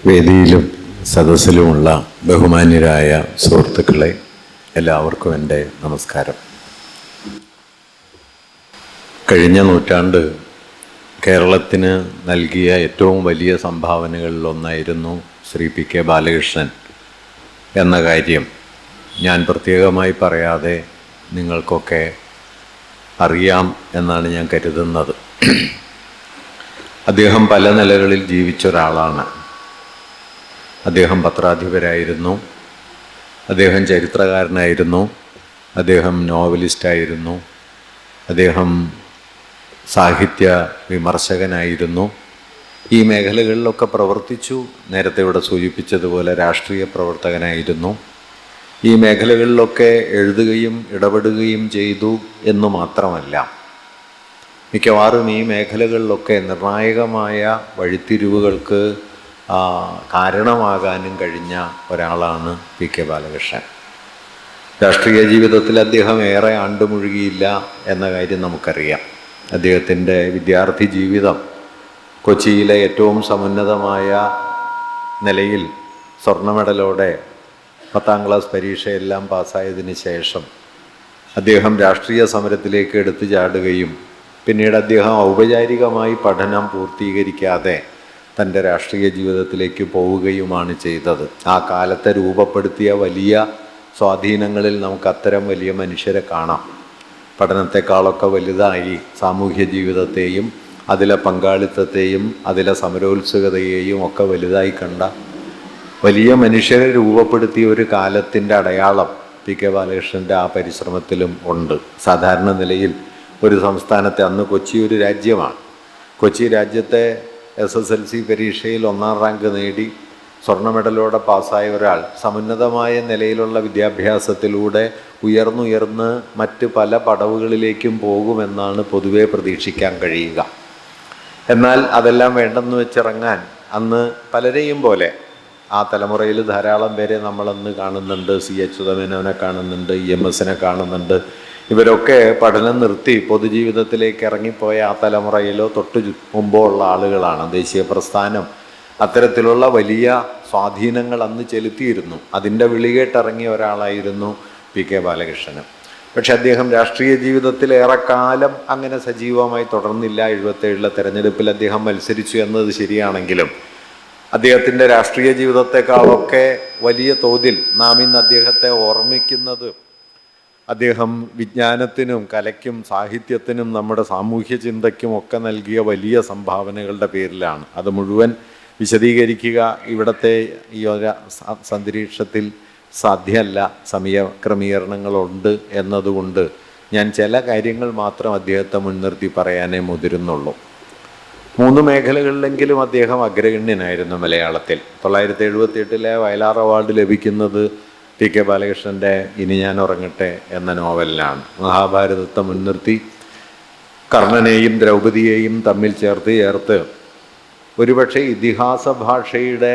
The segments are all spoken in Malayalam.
വേദിയിലും സദസ്സിലുമുള്ള ബഹുമാന്യരായ സുഹൃത്തുക്കളെ, എല്ലാവർക്കും എൻ്റെ നമസ്കാരം. കഴിഞ്ഞ നൂറ്റാണ്ട് കേരളത്തിന് നൽകിയ ഏറ്റവും വലിയ സംഭാവനകളിലൊന്നായിരുന്നു ശ്രീ പി കെ ബാലകൃഷ്ണൻ എന്ന കാര്യം ഞാൻ പ്രത്യേകമായി പറയാതെ നിങ്ങൾക്കൊക്കെ അറിയാം എന്നാണ് ഞാൻ കരുതുന്നത്. അദ്ദേഹം പല നിലകളിൽ ജീവിച്ച ഒരാളാണ്. അദ്ദേഹം പത്രാധിപരായിരുന്നു, അദ്ദേഹം ചരിത്രകാരനായിരുന്നു, അദ്ദേഹം നോവലിസ്റ്റായിരുന്നു, അദ്ദേഹം സാഹിത്യ വിമർശകനായിരുന്നു. ഈ മേഖലകളിലൊക്കെ പ്രവർത്തിച്ചു. നേരത്തെ ഇവിടെ സൂചിപ്പിച്ചതുപോലെ രാഷ്ട്രീയ പ്രവർത്തകനായിരുന്നു. ഈ മേഖലകളിലൊക്കെ എഴുതുകയും ഇടപെടുകയും ചെയ്തു എന്നു മാത്രമല്ല, മിക്കവാറും ഈ മേഖലകളിലൊക്കെ നിർണായകമായ വഴിത്തിരിവുകൾക്ക് കാരണമാകാനും കഴിഞ്ഞ ഒരാളാണ് പി കെ ബാലകൃഷ്ണൻ. രാഷ്ട്രീയ ജീവിതത്തിൽ അദ്ദേഹം ഏറെ ആണ്ടുമുഴുകിയില്ല എന്ന കാര്യം നമുക്കറിയാം. അദ്ദേഹത്തിൻ്റെ വിദ്യാർത്ഥി ജീവിതം കൊച്ചിയിലെ ഏറ്റവും സമുന്നതമായ നിലയിൽ സ്വർണ്ണ മെഡലോടെ 10ാം ക്ലാസ് പരീക്ഷയെല്ലാം പാസ്സായതിന് ശേഷം അദ്ദേഹം രാഷ്ട്രീയ സമരത്തിലേക്ക് എടുത്തു ചാടുകയും പിന്നീട് അദ്ദേഹം ഔപചാരികമായി പഠനം പൂർത്തീകരിക്കാതെ തൻ്റെ രാഷ്ട്രീയ ജീവിതത്തിലേക്ക് പോവുകയുമാണ് ചെയ്തത്. ആ കാലത്തെ രൂപപ്പെടുത്തിയ വലിയ സ്വാധീനങ്ങളിൽ നമുക്ക് അത്തരം വലിയ മനുഷ്യരെ കാണാം. പഠനത്തെക്കാളൊക്കെ വലുതായി സാമൂഹ്യ ജീവിതത്തെയും അതിലെ പങ്കാളിത്തത്തെയും അതിലെ സമരോത്സുകതയെയും ഒക്കെ വലുതായി കണ്ട വലിയ മനുഷ്യരെ രൂപപ്പെടുത്തിയ ഒരു കാലത്തിൻ്റെ അടയാളം പി കെ ബാലകൃഷ്ണൻ്റെ ആ പരിശ്രമത്തിലും ഉണ്ട്. സാധാരണ നിലയിൽ ഒരു സംസ്ഥാനത്തെ, അന്ന് കൊച്ചി ഒരു രാജ്യമാണ്, കൊച്ചി രാജ്യത്തെ SSLC പരീക്ഷയിൽ 1ാം റാങ്ക് നേടി സ്വർണ്ണ മെഡലോടെ പാസ്സായ ഒരാൾ സമുന്നതമായ നിലയിലുള്ള വിദ്യാഭ്യാസത്തിലൂടെ ഉയർന്നുയർന്ന് മറ്റ് പല പടവുകളിലേക്കും പോകുമെന്നാണ് പൊതുവെ പ്രതീക്ഷിക്കാൻ കഴിയുക. എന്നാൽ അതെല്ലാം വേണ്ടെന്ന് വെച്ചിറങ്ങാൻ അന്ന് പലരെയും പോലെ ആ തലമുറയിൽ ധാരാളം പേരെ നമ്മളന്ന് കാണുന്നുണ്ട്. CH സുധമേനോനെ കാണുന്നുണ്ട്, EMSനെ കാണുന്നുണ്ട്. ഇവരൊക്കെ പഠനം നിർത്തി പൊതുജീവിതത്തിലേക്ക് ഇറങ്ങിപ്പോയ ആ തലമുറയിലോ തൊട്ട് മുമ്പോ ഉള്ള ആളുകളാണ്. ദേശീയ പ്രസ്ഥാനം അത്തരത്തിലുള്ള വലിയ സ്വാധീനങ്ങൾ അന്ന് ചെലുത്തിയിരുന്നു. അതിൻ്റെ വിളികേട്ടിറങ്ങിയ ഒരാളായിരുന്നു പി കെ ബാലകൃഷ്ണൻ. പക്ഷെ അദ്ദേഹം രാഷ്ട്രീയ ജീവിതത്തിൽ ഏറെക്കാലം അങ്ങനെ സജീവമായി തുടർന്നില്ല. 77 തെരഞ്ഞെടുപ്പിൽ അദ്ദേഹം മത്സരിച്ചു എന്നത് ശരിയാണെങ്കിലും അദ്ദേഹത്തിൻ്റെ രാഷ്ട്രീയ ജീവിതത്തെക്കാളൊക്കെ വലിയ തോതിൽ നാം ഇന്ന് അദ്ദേഹത്തെ ഓർമ്മിക്കുന്നത് അദ്ദേഹം വിജ്ഞാനത്തിനും കലയ്ക്കും സാഹിത്യത്തിനും നമ്മുടെ സാമൂഹ്യ ചിന്തയ്ക്കും ഒക്കെ നൽകിയ വലിയ സംഭാവനകളുടെ പേരിലാണ്. അത് മുഴുവൻ വിശദീകരിക്കുക ഇവിടുത്തെ ഈ ഒരു അന്തരീക്ഷത്തിൽ സാധ്യമല്ല. സമയക്രമീകരണങ്ങളുണ്ട് എന്നതുകൊണ്ട് ഞാൻ ചില കാര്യങ്ങൾ മാത്രം അദ്ദേഹത്തെ മുൻനിർത്തി പറയാനേ മുതിരുന്നുള്ളൂ. 3 മേഖലകളിലെങ്കിലും അദ്ദേഹം അഗ്രഗണ്യനായിരുന്നു മലയാളത്തിൽ. 978 വയലാർ അവാർഡ് ലഭിക്കുന്നത് പി കെ ബാലകൃഷ്ണൻ്റെ ഇനി ഞാൻ ഉറങ്ങട്ടെ എന്ന നോവലിനാണ്. മഹാഭാരതത്തെ മുൻനിർത്തി കർണനെയും ദ്രൗപദിയെയും തമ്മിൽ ചേർത്ത് ഒരുപക്ഷെ ഇതിഹാസ ഭാഷയുടെ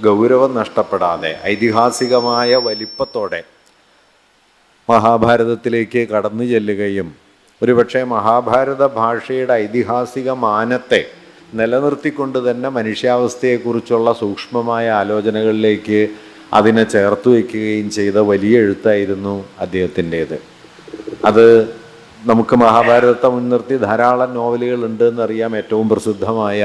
ഗൗരവം നഷ്ടപ്പെടാതെ ഐതിഹാസികമായ വലിപ്പത്തോടെ മഹാഭാരതത്തിലേക്ക് കടന്നു ചെല്ലുകയും ഒരുപക്ഷെ മഹാഭാരത ഭാഷയുടെ ഐതിഹാസിക മാനത്തെ നിലനിർത്തിക്കൊണ്ട് തന്നെ മനുഷ്യാവസ്ഥയെക്കുറിച്ചുള്ള സൂക്ഷ്മമായ ആലോചനകളിലേക്ക് അതിനെ ചേർത്ത് വയ്ക്കുകയും ചെയ്ത വലിയ എഴുത്തായിരുന്നു അദ്ദേഹത്തിൻ്റേത്. അത് നമുക്ക് മഹാഭാരതത്തെ മുൻനിർത്തി ധാരാളം നോവലുകളുണ്ട് എന്നറിയാം. ഏറ്റവും പ്രസിദ്ധമായ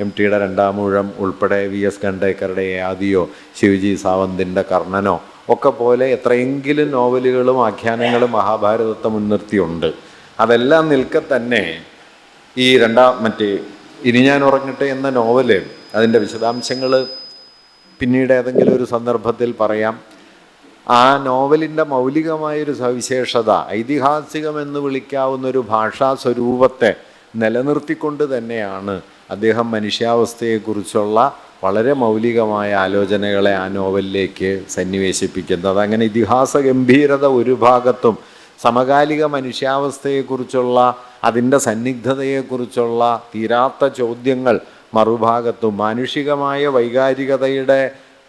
MTയുടെ 2ാം ഊഴം ഉൾപ്പെടെ VS ഖണ്ഡേക്കറുടെ യാദിയോ ശിവജി സാവന്തിൻ്റെ കർണനോ ഒക്കെ പോലെ എത്രയെങ്കിലും നോവലുകളും ആഖ്യാനങ്ങളും മഹാഭാരതത്തെ മുൻനിർത്തിയുണ്ട്. അതെല്ലാം നിൽക്കെ തന്നെ ഈ ഇനി ഞാൻ ഉറങ്ങട്ടെ എന്ന നോവല്, അതിൻ്റെ വിശദാംശങ്ങൾ പിന്നീട് ഏതെങ്കിലും ഒരു സന്ദർഭത്തിൽ പറയാം. ആ നോവലിൻ്റെ മൗലികമായൊരു സവിശേഷത ഐതിഹാസികമെന്ന് വിളിക്കാവുന്നൊരു ഭാഷാ സ്വരൂപത്തെ നിലനിർത്തിക്കൊണ്ട് തന്നെയാണ് അദ്ദേഹം മനുഷ്യാവസ്ഥയെക്കുറിച്ചുള്ള വളരെ മൗലികമായ ആലോചനകളെ ആ നോവലിലേക്ക് സന്നിവേശിപ്പിക്കുന്നത്. അങ്ങനെ ഇതിഹാസ ഗംഭീരത ഒരു ഭാഗത്തും സമകാലിക മനുഷ്യാവസ്ഥയെക്കുറിച്ചുള്ള അതിൻ്റെ സന്നിഗ്ധതയെക്കുറിച്ചുള്ള തീരാത്ത ചോദ്യങ്ങൾ മറുഭാഗത്തും, മാനുഷികമായ വൈകാരികതയുടെ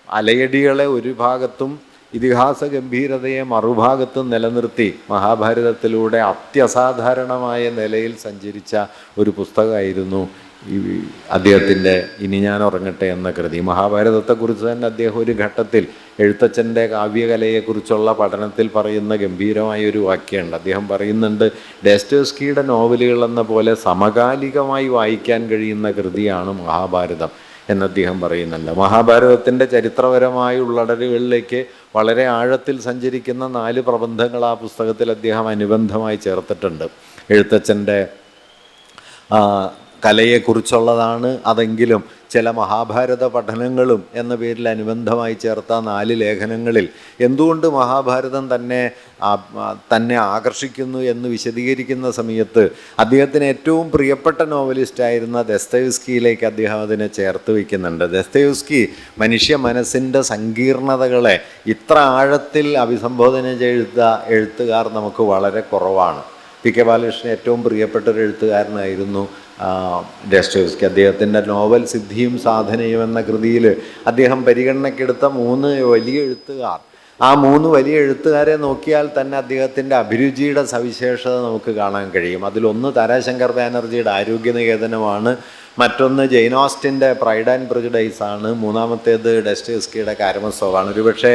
അലയടികളെ ഒരു ഭാഗത്തും ഇതിഹാസ ഗംഭീരതയെ മറുഭാഗത്തും നിലനിർത്തി മഹാഭാരതത്തിലൂടെ അത്യസാധാരണമായ നിലയിൽ സഞ്ചരിച്ച ഒരു പുസ്തകമായിരുന്നു ഈ അദ്ദേഹത്തിൻ്റെ ഇനി ഞാൻ ഉറങ്ങട്ടെ എന്ന കൃതി. മഹാഭാരതത്തെക്കുറിച്ച് തന്നെ അദ്ദേഹം ഒരു ഘട്ടത്തിൽ എഴുത്തച്ഛൻ്റെ കാവ്യകലയെക്കുറിച്ചുള്ള പഠനത്തിൽ പറയുന്ന ഗംഭീരമായ ഒരു വാക്യമുണ്ട്. അദ്ദേഹം പറയുന്നുണ്ട്, ഡോസ്റ്റോവ്സ്കിയുടെ നോവലുകൾ എന്ന പോലെ സമകാലികമായി വായിക്കാൻ കഴിയുന്ന കൃതിയാണ് മഹാഭാരതം എന്ന് അദ്ദേഹം പറയുന്നുണ്ട്. മഹാഭാരതത്തിൻ്റെ ചരിത്രപരമായ ഉള്ളടലുകളിലേക്ക് വളരെ ആഴത്തിൽ സഞ്ചരിക്കുന്ന 4 പ്രബന്ധങ്ങൾ ആ പുസ്തകത്തിൽ അദ്ദേഹം അനുബന്ധമായി ചേർത്തിട്ടുണ്ട്. എഴുത്തച്ഛൻ്റെ കലയെക്കുറിച്ചുള്ളതാണ് അതെങ്കിലും ചില മഹാഭാരത പഠനങ്ങളും എന്ന പേരിൽ അനുബന്ധമായി ചേർത്ത 4 ലേഖനങ്ങളിൽ എന്തുകൊണ്ട് മഹാഭാരതം തന്നെ ആകർഷിക്കുന്നു എന്ന് വിശദീകരിക്കുന്ന സമയത്ത് അദ്ദേഹത്തിന് ഏറ്റവും പ്രിയപ്പെട്ട നോവലിസ്റ്റായിരുന്ന ദസ്തയേവ്സ്കിയിലേക്ക് അദ്ദേഹം അതിനെ ചേർത്ത് വയ്ക്കുന്നുണ്ട്. ദസ്തയേവ്സ്കി മനുഷ്യ മനസ്സിൻ്റെ സങ്കീർണതകളെ ഇത്ര ആഴത്തിൽ അഭിസംബോധന ചെയ്ത എഴുത്തുകാർ നമുക്ക് വളരെ കുറവാണ്. പി.കെ. ബാലകൃഷ്ണൻ ഏറ്റവും പ്രിയപ്പെട്ട ഒരു എഴുത്തുകാരനായിരുന്നു ഡോസ്റ്റോവ്സ്കി. അദ്ദേഹത്തിൻ്റെ നോവൽ സിദ്ധിയും സാധനയും എന്ന കൃതിയിൽ അദ്ദേഹം പരിഗണനയ്ക്കെടുത്ത 3 വലിയ എഴുത്തുകാർ, ആ 3 വലിയ എഴുത്തുകാരെ നോക്കിയാൽ തന്നെ അദ്ദേഹത്തിൻ്റെ അഭിരുചിയുടെ സവിശേഷത നമുക്ക് കാണാൻ കഴിയും. അതിലൊന്ന് താരാശങ്കർ ബാനർജിയുടെ ആരോഗ്യനികേതനമാണ്, മറ്റൊന്ന് ജെയിൻ ഓസ്റ്റിൻ്റെ പ്രൈഡ് ആൻഡ് പ്രെജുഡൈസ് ആണ്, മൂന്നാമത്തേത് ഡോസ്റ്റോവ്സ്കിയുടെ കാരമസോവാണ്. ഒരുപക്ഷെ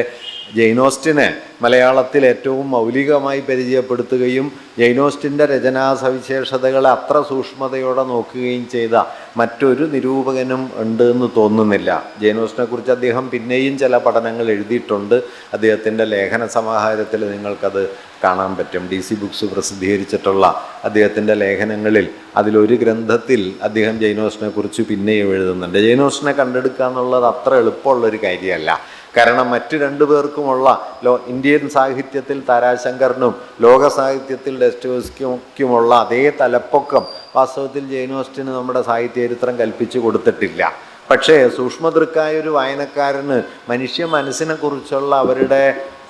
ജെയിൻ ഓസ്റ്റിനെ മലയാളത്തിൽ ഏറ്റവും മൗലികമായി പരിചയപ്പെടുത്തുകയും ജെയിൻ ഓസ്റ്റിൻ്റെ രചനാ സവിശേഷതകളെ അത്ര സൂക്ഷ്മതയോടെ നോക്കുകയും ചെയ്ത മറ്റൊരു നിരൂപകനും ഉണ്ട് എന്ന് തോന്നുന്നില്ല. ജെയിൻ ഓസ്റ്റിനെ കുറിച്ച് അദ്ദേഹം പിന്നെയും ചില പഠനങ്ങൾ എഴുതിയിട്ടുണ്ട്. അദ്ദേഹത്തിൻ്റെ ലേഖന സമാഹാരത്തിൽ നിങ്ങൾക്കത് കാണാൻ പറ്റും. DC ബുക്സ് പ്രസിദ്ധീകരിച്ചിട്ടുള്ള അദ്ദേഹത്തിൻ്റെ ലേഖനങ്ങളിൽ അതിലൊരു ഗ്രന്ഥത്തിൽ അദ്ദേഹം ജെയിൻ ഓസ്റ്റിനെ കുറിച്ച് പിന്നെയും എഴുതുന്നുണ്ട്. ജെയിൻ ഓസ്റ്റിനെ കണ്ടെടുക്കുക എന്നുള്ളത് അത്ര എളുപ്പമുള്ളൊരു കാര്യമല്ല. കാരണം മറ്റു 2 പേർക്കുമുള്ള ഇന്ത്യൻ സാഹിത്യത്തിൽ താരാശങ്കറിനും ലോക സാഹിത്യത്തിൽ ഡോസ്റ്റോവ്സ്കിക്കുമുള്ള അതേ തലപ്പൊക്കം വാസ്തവത്തിൽ ജെയിൻ ഓസ്റ്റിന് നമ്മുടെ സാഹിത്യ ചരിത്രം കൽപ്പിച്ചു കൊടുത്തിട്ടില്ല. പക്ഷേ സൂക്ഷ്മദൃക്കായ ഒരു വായനക്കാരന് മനുഷ്യ മനസ്സിനെ കുറിച്ചുള്ള അവരുടെ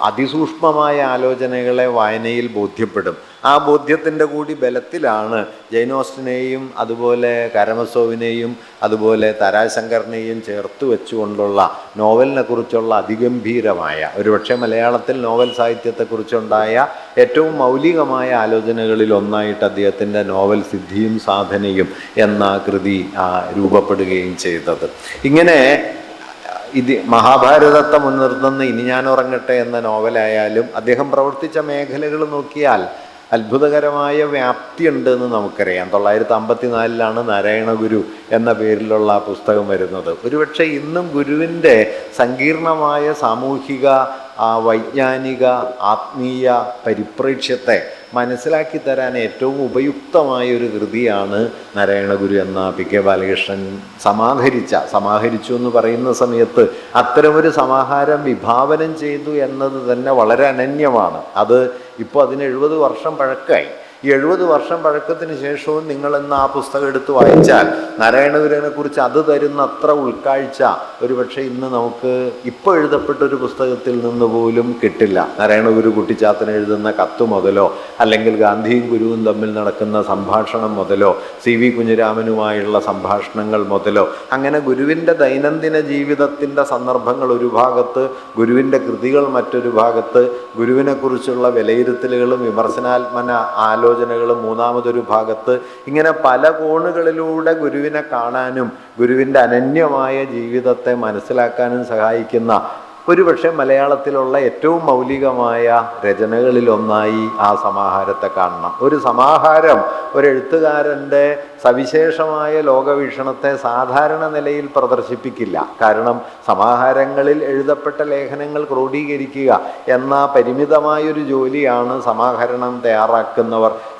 അതിസൂക്ഷ്മമായ ആലോചനകളെ വായനയിൽ ബോധ്യപ്പെടും. ആ ബോധ്യത്തിൻ്റെ കൂടി ബലത്തിലാണ് ജെയിൻ ഓസ്റ്റിനെയും അതുപോലെ കാരമസോവിനെയും അതുപോലെ താരാശങ്കറിനെയും ചേർത്ത് വെച്ചുകൊണ്ടുള്ള നോവലിനെ കുറിച്ചുള്ള അതിഗംഭീരമായ, ഒരുപക്ഷെ മലയാളത്തിൽ നോവൽ സാഹിത്യത്തെക്കുറിച്ചുണ്ടായ ഏറ്റവും മൗലികമായ ആലോചനകളിൽ ഒന്നായിട്ട് അദ്ദേഹത്തിൻ്റെ നോവൽ സിദ്ധിയും സാധനയും എന്ന കൃതി രൂപപ്പെടുകയും ചെയ്തത്. ഇങ്ങനെ മഹാഭാരതത്തെ മുൻനിർത്തുന്ന ഇനി ഞാൻ ഉറങ്ങട്ടെ എന്ന നോവലായാലും അദ്ദേഹം പ്രവർത്തിച്ച മേഖലകൾ നോക്കിയാൽ അത്ഭുതകരമായ വ്യാപ്തിയുണ്ട് എന്ന് നമുക്കറിയാം. 1954 നാരായണ ഗുരു എന്ന പേരിലുള്ള പുസ്തകം വരുന്നത്. ഒരുപക്ഷെ ഇന്നും ഗുരുവിൻ്റെ സങ്കീർണമായ സാമൂഹിക, വൈജ്ഞാനിക, ആത്മീയ പരിപ്രേക്ഷ്യത്തെ മനസ്സിലാക്കി തരാൻ ഏറ്റവും ഉപയുക്തമായൊരു കൃതിയാണ് നാരായണ ഗുരു എന്ന പി.കെ. ബാലകൃഷ്ണൻ സമാഹരിച്ചു എന്ന് പറയുന്ന സമയത്ത് അത്തരമൊരു സമാഹാരം വിഭാവനം ചെയ്തു എന്നത് തന്നെ വളരെ അനന്യമാണ്. അത് ഇപ്പോൾ അതിന് 70 വർഷം പഴക്കമായി. ഈ 70 വർഷം പഴക്കത്തിന് ശേഷവും നിങ്ങളിന്ന് ആ പുസ്തകം എടുത്ത് വായിച്ചാൽ നാരായണഗുരുവിനെ കുറിച്ച് അത് തരുന്ന അത്ര ഉൾക്കാഴ്ച ഒരുപക്ഷെ ഇന്ന് നമുക്ക് ഇപ്പോൾ എഴുതപ്പെട്ടൊരു പുസ്തകത്തിൽ നിന്ന് പോലും കിട്ടില്ല. നാരായണഗുരു കുട്ടിച്ചാത്തൻ എഴുതുന്ന കത്ത് മുതലോ അല്ലെങ്കിൽ ഗാന്ധിയും ഗുരുവും തമ്മിൽ നടക്കുന്ന സംഭാഷണം മുതലോ CV കുഞ്ഞിരാമനുമായുള്ള സംഭാഷണങ്ങൾ മുതലോ അങ്ങനെ ഗുരുവിൻ്റെ ദൈനംദിന ജീവിതത്തിൻ്റെ സന്ദർഭങ്ങൾ ഒരു ഭാഗത്ത്, ഗുരുവിൻ്റെ കൃതികൾ മറ്റൊരു ഭാഗത്ത്, ഗുരുവിനെക്കുറിച്ചുള്ള വിലയിരുത്തലുകളും വിമർശനാത്മന ആലോചനകളും മൂന്നാമതൊരു ഭാഗത്ത്, ഇങ്ങനെ പല കോണുകളിലൂടെ ഗുരുവിനെ കാണാനും ഗുരുവിൻ്റെ അനന്യമായ ജീവിതത്തെ മനസ്സിലാക്കാനും സഹായിക്കുന്ന ഒരുപക്ഷെ മലയാളത്തിലുള്ള ഏറ്റവും മൗലികമായ രചനകളിലൊന്നായി ആ സമാഹാരത്തെ കാണണം. ഒരു സമാഹാരം ഒരു എഴുത്തുകാരൻ്റെ സവിശേഷമായ ലോകവീക്ഷണത്തെ സാധാരണ നിലയിൽ പ്രദർശിപ്പിക്കില്ല. കാരണം സമാഹാരങ്ങളിൽ എഴുതപ്പെട്ട ലേഖനങ്ങൾ ക്രോഡീകരിക്കുക എന്ന പരിമിതമായൊരു ജോലിയാണ്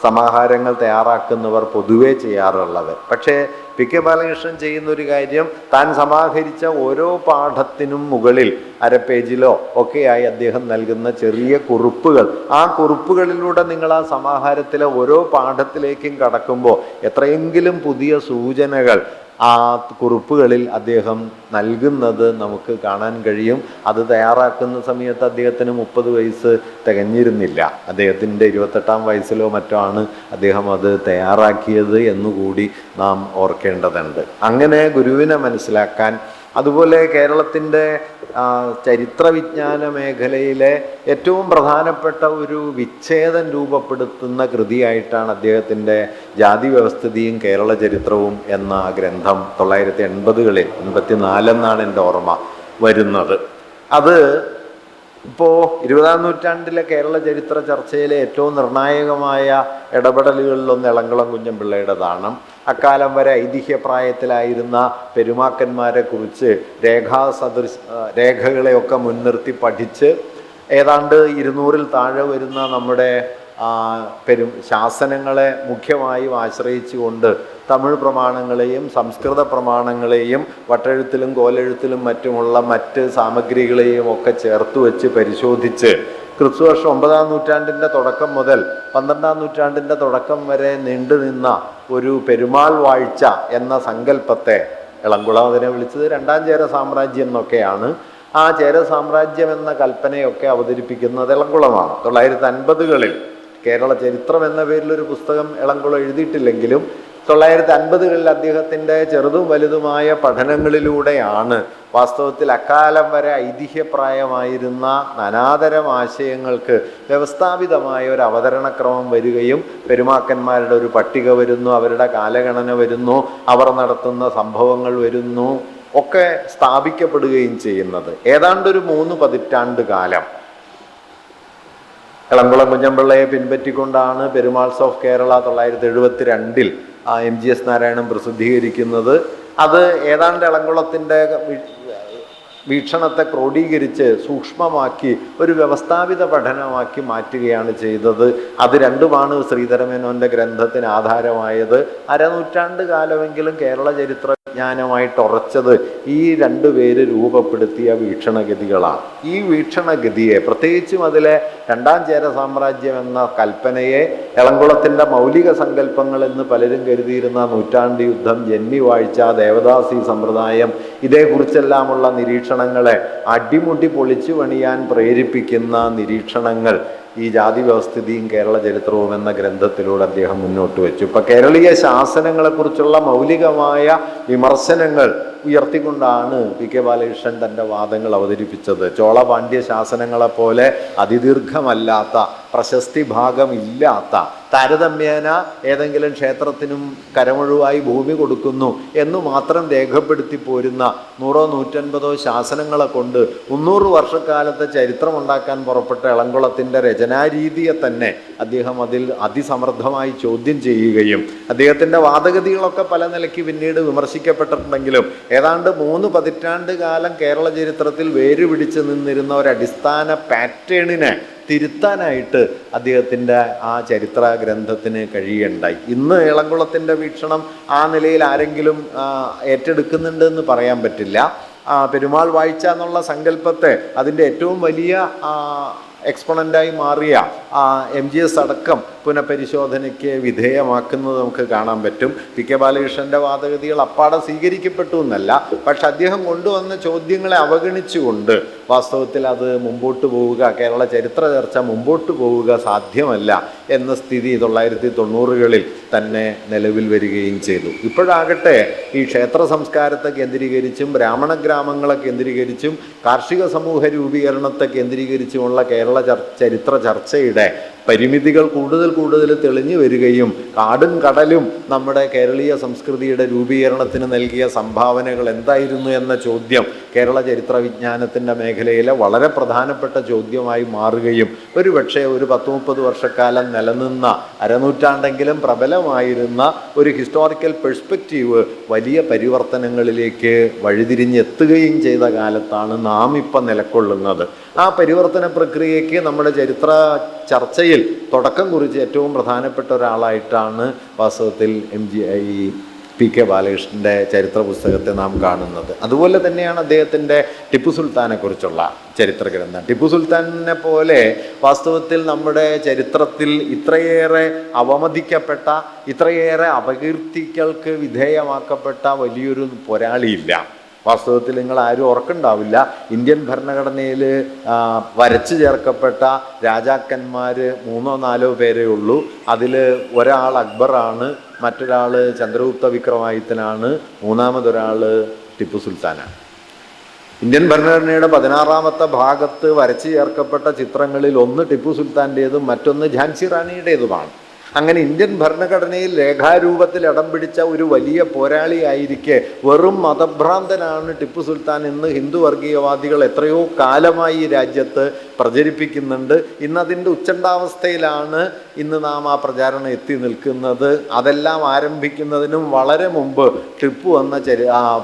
സമാഹാരങ്ങൾ തയ്യാറാക്കുന്നവർ പൊതുവെ ചെയ്യാറുള്ളത്. പക്ഷേ പി.കെ. ബാലകൃഷ്ണൻ ചെയ്യുന്നൊരു കാര്യം, താൻ സമാഹരിച്ച ഓരോ പാഠത്തിനും മുകളിൽ 1/2 പേജിലോ ഒക്കെയായി അദ്ദേഹം നൽകുന്ന ചെറിയ കുറിപ്പുകൾ, ആ കുറിപ്പുകളിലൂടെ നിങ്ങൾ ആ സമാഹാരത്തിലെ ഓരോ പാഠത്തിലേക്കും കടക്കുമ്പോൾ എത്രയെങ്കിലും പുതിയ സൂചനകൾ ആ കുറിപ്പുകളിൽ അദ്ദേഹം നൽകുന്നത് നമുക്ക് കാണാൻ കഴിയും. അത് തയ്യാറാക്കുന്ന സമയത്ത് അദ്ദേഹത്തിന് 30 വയസ്സ് തികഞ്ഞിരുന്നില്ല. അദ്ദേഹത്തിൻ്റെ 28ാം വയസ്സിലോ മറ്റോ ആണ് അദ്ദേഹം അത് തയ്യാറാക്കിയത് എന്നുകൂടി നാം ഓർക്കേണ്ടതുണ്ട്. അങ്ങനെ ഗുരുവിനെ മനസ്സിലാക്കാൻ അതുപോലെ കേരളത്തിൻ്റെ ചരിത്ര വിജ്ഞാന മേഖലയിലെ ഏറ്റവും പ്രധാനപ്പെട്ട ഒരു വിച്ഛേദം രൂപപ്പെടുത്തുന്ന കൃതിയായിട്ടാണ് അദ്ദേഹത്തിൻ്റെ ജാതി വ്യവസ്ഥിതിയും കേരള ചരിത്രവും എന്ന ഗ്രന്ഥം 1980-കളിൽ 84 എന്നാണ് എൻ്റെ ഓർമ്മ വരുന്നത്. അത് ഇപ്പോൾ 20-ാം നൂറ്റാണ്ടിലെ കേരള ചരിത്ര ചർച്ചയിലെ ഏറ്റവും നിർണായകമായ ഇടപെടലുകളിലൊന്ന് എളംകുളം കുഞ്ഞൻപിള്ളയുടേതാണ്. അക്കാലം വരെ ഐതിഹ്യപ്രായത്തിലായിരുന്ന പെരുമാക്കന്മാരെ കുറിച്ച് രേഖകളെയൊക്കെ മുൻനിർത്തി പഠിച്ച് ഏതാണ്ട് 200-ൽ താഴെ വരുന്ന നമ്മുടെ ശാസനങ്ങളെ മുഖ്യമായും ആശ്രയിച്ചുകൊണ്ട് തമിഴ് പ്രമാണങ്ങളെയും സംസ്കൃത പ്രമാണങ്ങളെയും വട്ടെഴുത്തിലും കോലെഴുത്തിലും മറ്റുമുള്ള മറ്റ് സാമഗ്രികളെയും ഒക്കെ ചേർത്ത് വെച്ച് പരിശോധിച്ച് ക്രിസ്തുവർഷം 9-ാം നൂറ്റാണ്ടിൻ്റെ തുടക്കം മുതൽ 12-ാം നൂറ്റാണ്ടിൻ്റെ തുടക്കം വരെ നീണ്ടുനിന്ന ഒരു പെരുമാൾ വാഴ്ച എന്ന സങ്കല്പത്തെ ഇളംകുളം അതിനെ വിളിച്ചത് 2-ാം ചേര സാമ്രാജ്യം എന്നൊക്കെയാണ്. ആ ചേര സാമ്രാജ്യം എന്ന കൽപ്പനയൊക്കെ അവതരിപ്പിക്കുന്നത് ഇളംകുളമാണ്. 1950-കളിൽ കേരള ചരിത്രം എന്ന പേരിലൊരു പുസ്തകം ഇളംകുളം എഴുതിയിട്ടില്ലെങ്കിലും 1950-കളിൽ അദ്ദേഹത്തിൻ്റെ ചെറുതും വലുതുമായ പഠനങ്ങളിലൂടെയാണ് വാസ്തവത്തിൽ അക്കാലം വരെ ഐതിഹ്യപ്രായമായിരുന്ന നാനാതരം ആശയങ്ങൾക്ക് വ്യവസ്ഥാപിതമായ ഒരു അവതരണക്രമം വരികയും പെരുമാക്കന്മാരുടെ ഒരു പട്ടിക വരുന്നു, അവരുടെ കാലഗണന വരുന്നു, അവർ നടത്തുന്ന സംഭവങ്ങൾ വരുന്നു ഒക്കെ സ്ഥാപിക്കപ്പെടുകയും ചെയ്യുന്നത്. ഏതാണ്ടൊരു 3 പതിറ്റാണ്ട് കാലം ഇളംകുളം കുഞ്ഞൻപിള്ളയെ പിൻപറ്റിക്കൊണ്ടാണ് പെരുമാൾസ് ഓഫ് കേരള 1972-ൽ MGS നാരായണൻ പ്രസിദ്ധീകരിക്കുന്നത്. അത് ഏതാണ്ട് ഇളംകുളത്തിൻ്റെ വീക്ഷണത്തെ ക്രോഡീകരിച്ച് സൂക്ഷ്മമാക്കി ഒരു വ്യവസ്ഥാപിത പഠനമാക്കി മാറ്റുകയാണ് ചെയ്തത്. അത് രണ്ടുമാണ് ശ്രീധരമേനോൻ്റെ ഗ്രന്ഥത്തിന് ആധാരമായത്. അരനൂറ്റാണ്ട് കാലമെങ്കിലും കേരള ചരിത്ര ജ്ഞാനമായിട്ട് ഉറച്ചത് ഈ 2 പേര് രൂപപ്പെടുത്തിയ വീക്ഷണഗതികളാണ്. ഈ വീക്ഷണഗതിയെ പ്രത്യേകിച്ചും അതിലെ 2-ാം ചേര സാമ്രാജ്യം എന്ന കൽപ്പനയെ ഇളംകുളത്തിൻ്റെ മൗലിക സങ്കല്പങ്ങൾ എന്ന് പലരും കരുതിയിരുന്ന നൂറ്റാണ്ട് യുദ്ധം, ജന്മിവാഴ്ച, ദേവദാസി സമ്പ്രദായം ഇതേക്കുറിച്ചെല്ലാമുള്ള നിരീക്ഷണങ്ങളെ അടിമുടി പൊളിച്ചു പണിയാൻ പ്രേരിപ്പിക്കുന്ന നിരീക്ഷണങ്ങൾ ഈ ജാതി വ്യവസ്ഥിതിയും കേരള ചരിത്രവും എന്ന ഗ്രന്ഥത്തിലൂടെ അദ്ദേഹം മുന്നോട്ട് വെച്ചു. ഇപ്പം കേരളീയ ശാസനങ്ങളെക്കുറിച്ചുള്ള മൗലികമായ വിമർശനങ്ങൾ ഉയർത്തിക്കൊണ്ടാണ് PK ബാലകൃഷ്ണൻ തൻ്റെ വാദങ്ങൾ അവതരിപ്പിച്ചത്. ചോള പാണ്ഡ്യ ശാസനങ്ങളെപ്പോലെ അതിദീർഘമല്ലാത്ത, പ്രശസ്തി ഭാഗമില്ലാത്ത, താരതമ്യേന ഏതെങ്കിലും ക്ഷേത്രത്തിനും കരമൊഴുവായി ഭൂമി കൊടുക്കുന്നു എന്നു മാത്രം രേഖപ്പെടുത്തി പോരുന്ന 100-150 ശാസനങ്ങളെ കൊണ്ട് 300 വർഷക്കാലത്തെ ചരിത്രമുണ്ടാക്കാൻ പുറപ്പെട്ട ഇളംകുളത്തിൻ്റെ രചനാരീതിയെ തന്നെ അദ്ദേഹം അതിൽ അതിസമർത്ഥമായി ചോദ്യം ചെയ്യുകയും അദ്ദേഹത്തിൻ്റെ വാദഗതികളൊക്കെ പല നിലയ്ക്ക് പിന്നീട് വിമർശിക്കപ്പെട്ടിട്ടുണ്ടെങ്കിലും ഏതാണ്ട് 3 പതിറ്റാണ്ട് കാലം കേരള ചരിത്രത്തിൽ വേരുപിടിച്ച് നിന്നിരുന്ന ഒരടിസ്ഥാന പാറ്റേണിനെ തിരുത്താനായിട്ട് അദ്ദേഹത്തിൻ്റെ ആ ചരിത്ര ഗ്രന്ഥത്തിന് കഴിയുണ്ടായി. ഇന്ന് ഇളംകുളത്തിൻ്റെ വീക്ഷണം ആ നിലയിൽ ആരെങ്കിലും ഏറ്റെടുക്കുന്നുണ്ട് എന്ന് പറയാൻ പറ്റില്ല. പെരുമാൾ വാഴ്ച എന്നുള്ള സങ്കല്പത്തെ അതിൻ്റെ ഏറ്റവും വലിയ എക്സ്പൊണൻ്റായി മാറിയ MGS അടക്കം പുനഃപരിശോധനയ്ക്ക് വിധേയമാക്കുന്നത് നമുക്ക് കാണാൻ പറ്റും. PK ബാലകൃഷ്ണൻ്റെ വാദഗതികൾ അപ്പാടെ സ്വീകരിക്കപ്പെട്ടു എന്നല്ല, പക്ഷെ അദ്ദേഹം കൊണ്ടുവന്ന ചോദ്യങ്ങളെ അവഗണിച്ചുകൊണ്ട് വാസ്തവത്തിൽ അത് മുമ്പോട്ട് പോവുക, കേരള ചരിത്ര ചർച്ച മുമ്പോട്ട് പോവുക സാധ്യമല്ല എന്ന സ്ഥിതി 1990-കളിൽ തന്നെ നിലവിൽ വരികയും ചെയ്തു. ഇപ്പോഴാകട്ടെ ഈ ക്ഷേത്ര സംസ്കാരത്തെ കേന്ദ്രീകരിച്ചും ബ്രാഹ്മണ ഗ്രാമങ്ങളെ കേന്ദ്രീകരിച്ചും കാർഷിക സമൂഹ രൂപീകരണത്തെ കേന്ദ്രീകരിച്ചുമുള്ള കേരള ചരിത്ര ചർച്ചയുടെ പരിമിതികൾ കൂടുതൽ തെളിഞ്ഞു വരികയും കാടും കടലും നമ്മുടെ കേരളീയ സംസ്കൃതിയുടെ രൂപീകരണത്തിന് നൽകിയ സംഭാവനകൾ എന്തായിരുന്നു എന്ന ചോദ്യം കേരള ചരിത്ര വിജ്ഞാനത്തിൻ്റെ മേഖലയിലെ വളരെ പ്രധാനപ്പെട്ട ചോദ്യമായി മാറുകയും ഒരുപക്ഷെ ഒരു 10-30 വർഷക്കാലം നിലനിന്ന അരനൂറ്റാണ്ടെങ്കിലും പ്രബലമായിരുന്ന ഒരു ഹിസ്റ്റോറിക്കൽ പെർസ്പെക്റ്റീവ് വലിയ പരിവർത്തനങ്ങളിലേക്ക് വഴിതിരിഞ്ഞെത്തുകയും ചെയ്ത കാലത്താണ് നാം ഇപ്പം നിലകൊള്ളുന്നത്. ആ പരിവർത്തന പ്രക്രിയയ്ക്ക് നമ്മുടെ ചരിത്ര ചർച്ചയിൽ തുടക്കം കുറിച്ച് ഏറ്റവും പ്രധാനപ്പെട്ട ഒരാളായിട്ടാണ് വാസ്തവത്തിൽ PK ബാലകൃഷ്ണൻ്റെ ചരിത്ര പുസ്തകത്തെ നാം കാണുന്നത്. അതുപോലെ തന്നെയാണ് അദ്ദേഹത്തിൻ്റെ ടിപ്പു സുൽത്താനെക്കുറിച്ചുള്ള ചരിത്ര ഗ്രന്ഥം. ടിപ്പു സുൽത്താനെ പോലെ വാസ്തവത്തിൽ നമ്മുടെ ചരിത്രത്തിൽ ഇത്രയേറെ അവമതിക്കപ്പെട്ട, ഇത്രയേറെ അപകീർത്തികൾക്ക് വിധേയമാക്കപ്പെട്ട വലിയൊരു പോരാളിയില്ല. വാസ്തവത്തിൽ നിങ്ങൾ ആരും ഓർക്കുന്നുണ്ടാവില്ല, ഇന്ത്യൻ ഭരണഘടനയിൽ വരച്ചു ചേർക്കപ്പെട്ട രാജാക്കന്മാർ 3-4 പേരേ ഉള്ളൂ. അതിൽ ഒരാൾ അക്ബറാണ്, മറ്റൊരാൾ ചന്ദ്രഗുപ്ത വിക്രമാദിത്യനാണ്, മൂന്നാമതൊരാൾ ടിപ്പു സുൽത്താനാണ്. ഇന്ത്യൻ ഭരണഘടനയുടെ 16-ാമത്തെ ഭാഗത്ത് വരച്ചു ചേർക്കപ്പെട്ട ചിത്രങ്ങളിൽ ഒന്ന് ടിപ്പു സുൽത്താൻ്റേതും മറ്റൊന്ന് ഝാൻസി റാണിയുടേതുമാണ്. അങ്ങനെ ഇന്ത്യൻ ഭരണഘടനയിൽ രേഖാരൂപത്തിൽ ഇടം പിടിച്ച ഒരു വലിയ പോരാളിയായിരിക്കെ വെറും മതഭ്രാന്തനാണ് ടിപ്പു സുൽത്താൻ എന്ന് ഹിന്ദു വർഗീയവാദികൾ എത്രയോ കാലമായി ഈ രാജ്യത്ത് പ്രചരിപ്പിക്കുന്നുണ്ട്. ഇന്നതിൻ്റെ ഉച്ചണ്ടാവസ്ഥയിലാണ് ഇന്ന് നാം ആ പ്രചാരണം എത്തി നിൽക്കുന്നത്. അതെല്ലാം ആരംഭിക്കുന്നതിനും വളരെ മുമ്പ് ടിപ്പു എന്ന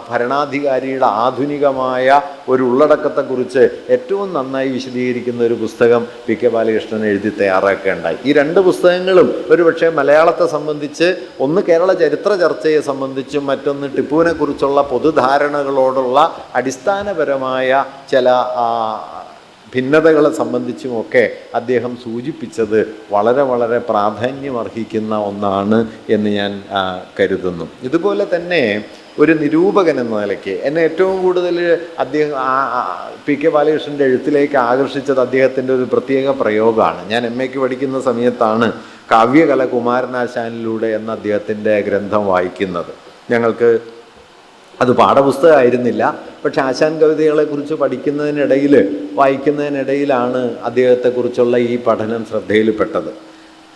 ഭരണാധികാരിയുടെ ആധുനികമായ ഒരു ഉള്ളടക്കത്തെക്കുറിച്ച് ഏറ്റവും നന്നായി വിശദീകരിക്കുന്ന ഒരു പുസ്തകം പി കെ ബാലകൃഷ്ണൻ എഴുതി തയ്യാറാക്കുകയുണ്ടായി. ഈ രണ്ട് പുസ്തകങ്ങളും ഒരുപക്ഷെ മലയാളത്തെ സംബന്ധിച്ച് ഒന്ന് കേരള ചരിത്ര ചർച്ചയെ സംബന്ധിച്ചും മറ്റൊന്ന് ടിപ്പുവിനെ കുറിച്ചുള്ള പൊതുധാരണകളോടുള്ള അടിസ്ഥാനപരമായ ചില ഭിന്നതകളെ സംബന്ധിച്ചുമൊക്കെ അദ്ദേഹം സൂചിപ്പിച്ചത് വളരെ വളരെ പ്രാധാന്യമർഹിക്കുന്ന ഒന്നാണ് എന്ന് ഞാൻ കരുതുന്നു. ഇതുപോലെ തന്നെ ഒരു നിരൂപകൻ എന്ന നിലയ്ക്ക് എന്നെ ഏറ്റവും കൂടുതൽ അദ്ദേഹം പി കെ ബാലകൃഷ്ണൻ്റെ എഴുത്തിലേക്ക് ആകർഷിച്ചത് അദ്ദേഹത്തിൻ്റെ ഒരു പ്രത്യേക പ്രയോഗമാണ്. ഞാൻ MA പഠിക്കുന്ന സമയത്താണ് കാവ്യകല കുമാരനാശാനിലൂടെ എന്ന അദ്ദേഹത്തിൻ്റെ ഗ്രന്ഥം വായിക്കുന്നത്. ഞങ്ങൾക്ക് അത് പാഠപുസ്തകമായിരുന്നില്ല, പക്ഷെ ആശാൻ കവിതകളെക്കുറിച്ച് വായിക്കുന്നതിനിടയിലാണ് അദ്ദേഹത്തെക്കുറിച്ചുള്ള ഈ പഠനം ശ്രദ്ധയിൽപ്പെട്ടത്.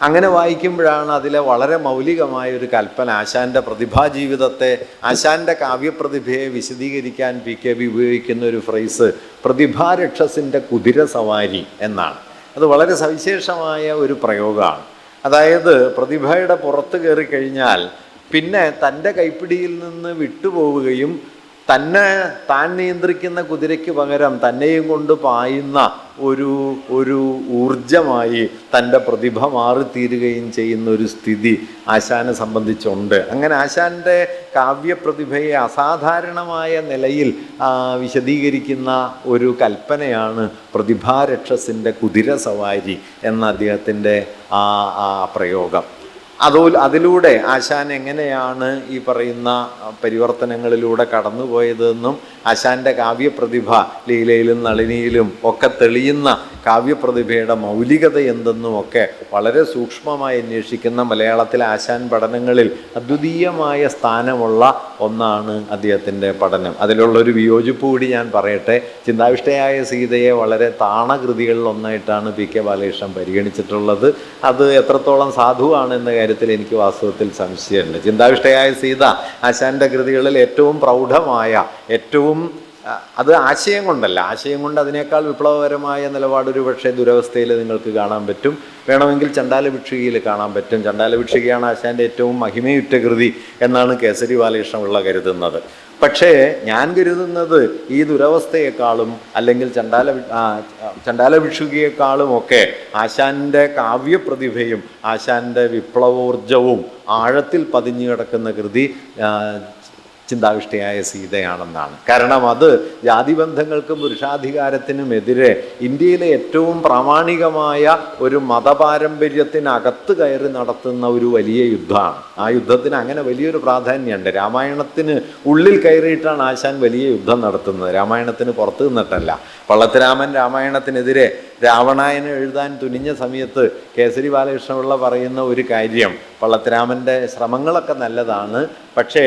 അങ്ങനെ വായിക്കുമ്പോഴാണ് അതിലെ വളരെ മൗലികമായ ഒരു കൽപ്പന, ആശാൻ്റെ പ്രതിഭാജീവിതത്തെ, ആശാൻ്റെ കാവ്യപ്രതിഭയെ വിശദീകരിക്കാൻ PKB ഉപയോഗിക്കുന്ന ഒരു ഫ്രേസ് പ്രതിഭാരക്ഷസിൻ്റെ കുതിര സവാരി എന്നാണ്. അത് വളരെ സവിശേഷമായ ഒരു പ്രയോഗമാണ്. അതായത് പ്രതിഭയുടെ പുറത്ത് കയറി കഴിഞ്ഞാൽ പിന്നെ തൻ്റെ കൈപ്പിടിയിൽ നിന്ന് വിട്ടുപോവുകയും താൻ നിയന്ത്രിക്കുന്ന കുതിരയ്ക്ക് പകരം തന്നെയും കൊണ്ട് പായുന്ന ഒരു ഊർജമായി തൻ്റെ പ്രതിഭ മാറിത്തീരുകയും ചെയ്യുന്ന ഒരു സ്ഥിതി ആശാനെ സംബന്ധിച്ചുണ്ട്. അങ്ങനെ ആശാൻ്റെ കാവ്യപ്രതിഭയെ അസാധാരണമായ നിലയിൽ വിശദീകരിക്കുന്ന ഒരു കൽപ്പനയാണ് പ്രതിഭാരക്ഷസിൻ്റെ കുതിര സവാരി എന്ന അദ്ദേഹത്തിൻ്റെ പ്രയോഗം. അതിലൂടെ ആശാൻ എങ്ങനെയാണ് ഈ പറയുന്ന പരിവർത്തനങ്ങളിലൂടെ കടന്നുപോയതെന്നും ആശാൻ്റെ കാവ്യപ്രതിഭ ലീലയിലും നളിനിയിലും ഒക്കെ തെളിയുന്ന കാവ്യപ്രതിഭയുടെ മൗലികത എന്തെന്നും ഒക്കെ വളരെ സൂക്ഷ്മമായി അന്വേഷിക്കുന്ന മലയാളത്തിലെ ആശാൻ പഠനങ്ങളിൽ അദ്വിതീയമായ സ്ഥാനമുള്ള ഒന്നാണ് അദ്ദേഹത്തിൻ്റെ പഠനം. അതിലുള്ളൊരു വിയോജിപ്പ് കൂടി ഞാൻ പറയട്ടെ. ചിന്താവിഷ്ടയായ സീതയെ വളരെ താണകൃതികളിൽ ഒന്നായിട്ടാണ് പി കെ ബാലകൃഷ്ണൻ പരിഗണിച്ചിട്ടുള്ളത്. അത് എത്രത്തോളം സാധുവാണ് എന്ന കാര്യത്തിൽ എനിക്ക് വാസ്തവത്തിൽ സംശയമുണ്ട്. ചിന്താവിഷ്ടയായ സീത ആശാൻ്റെ കൃതികളിൽ ഏറ്റവും പ്രൗഢമായ, ഏറ്റവും അത് ആശയം കൊണ്ടല്ല, ആശയം കൊണ്ട് അതിനേക്കാൾ വിപ്ലവകരമായ നിലപാടൊരു പക്ഷേ ദുരവസ്ഥയിൽ നിങ്ങൾക്ക് കാണാൻ പറ്റും. വേണമെങ്കിൽ ചണ്ടാലഭിക്ഷുകിയിൽ കാണാൻ പറ്റും. ചണ്ടാലഭിക്ഷുകിയാണ് ആശാൻ്റെ ഏറ്റവും മഹിമയുറ്റ കൃതി എന്നാണ് കേസരി ബാലകൃഷ്ണപിള്ള കരുതുന്നത്. പക്ഷേ ഞാൻ കരുതുന്നത് ഈ ദുരവസ്ഥയെക്കാളും അല്ലെങ്കിൽ ചണ്ടാലഭിക്ഷുകിയെക്കാളും ഒക്കെ ആശാൻ്റെ കാവ്യപ്രതിഭയും ആശാൻ്റെ വിപ്ലവോർജവും ആഴത്തിൽ പതിഞ്ഞു കിടക്കുന്ന കൃതി ചിന്താവിഷ്ടയായ സീതയാണെന്നാണ്. കാരണം അത് ജാതിബന്ധങ്ങൾക്കും പുരുഷാധികാരത്തിനുമെതിരെ ഇന്ത്യയിലെ ഏറ്റവും പ്രാമാണികമായ ഒരു മതപാരമ്പര്യത്തിനകത്ത് കയറി നടത്തുന്ന ഒരു വലിയ യുദ്ധമാണ്. ആ യുദ്ധത്തിന് അങ്ങനെ വലിയൊരു പ്രാധാന്യമുണ്ട്. രാമായണത്തിന് ഉള്ളിൽ കയറിയിട്ടാണ് ആശാൻ വലിയ യുദ്ധം നടത്തുന്നത്, രാമായണത്തിന് പുറത്തു നിന്നിട്ടല്ല. പള്ളത്തുരാമൻ രാമായണത്തിനെതിരെ രാവണായനം എഴുതാൻ തുനിഞ്ഞ സമയത്ത് കേസരി ബാലകൃഷ്ണപിള്ള പറയുന്ന ഒരു കാര്യം, പള്ളത്തുരാമൻ്റെ ശ്രമങ്ങളൊക്കെ നല്ലതാണ്, പക്ഷേ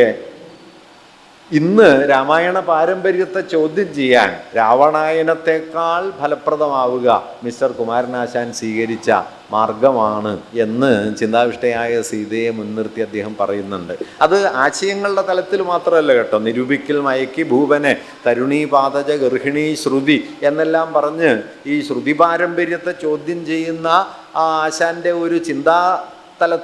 ഇന്ന് രാമായണ പാരമ്പര്യത്തെ ചോദ്യം ചെയ്യാൻ രാവണായനത്തെക്കാൾ ഫലപ്രദമാവുക മിസ്റ്റർ കുമാരനാശാൻ സ്വീകരിച്ച മാർഗമാണ് എന്ന് ചിന്താവിഷ്ടയായ സീതയെ മുൻനിർത്തി അദ്ദേഹം പറയുന്നുണ്ട്. അത് ആശയങ്ങളുടെ തലത്തിൽ മാത്രമല്ല കേട്ടോ. നിരൂപിക്കൽ മയക്കി ഭൂപനെ തരുണീപാതജ ഗർഹിണി ശ്രുതി എന്നെല്ലാം പറഞ്ഞ് ഈ ശ്രുതി പാരമ്പര്യത്തെ ചോദ്യം ചെയ്യുന്ന ആശാൻ്റെ ഒരു ചിന്താതല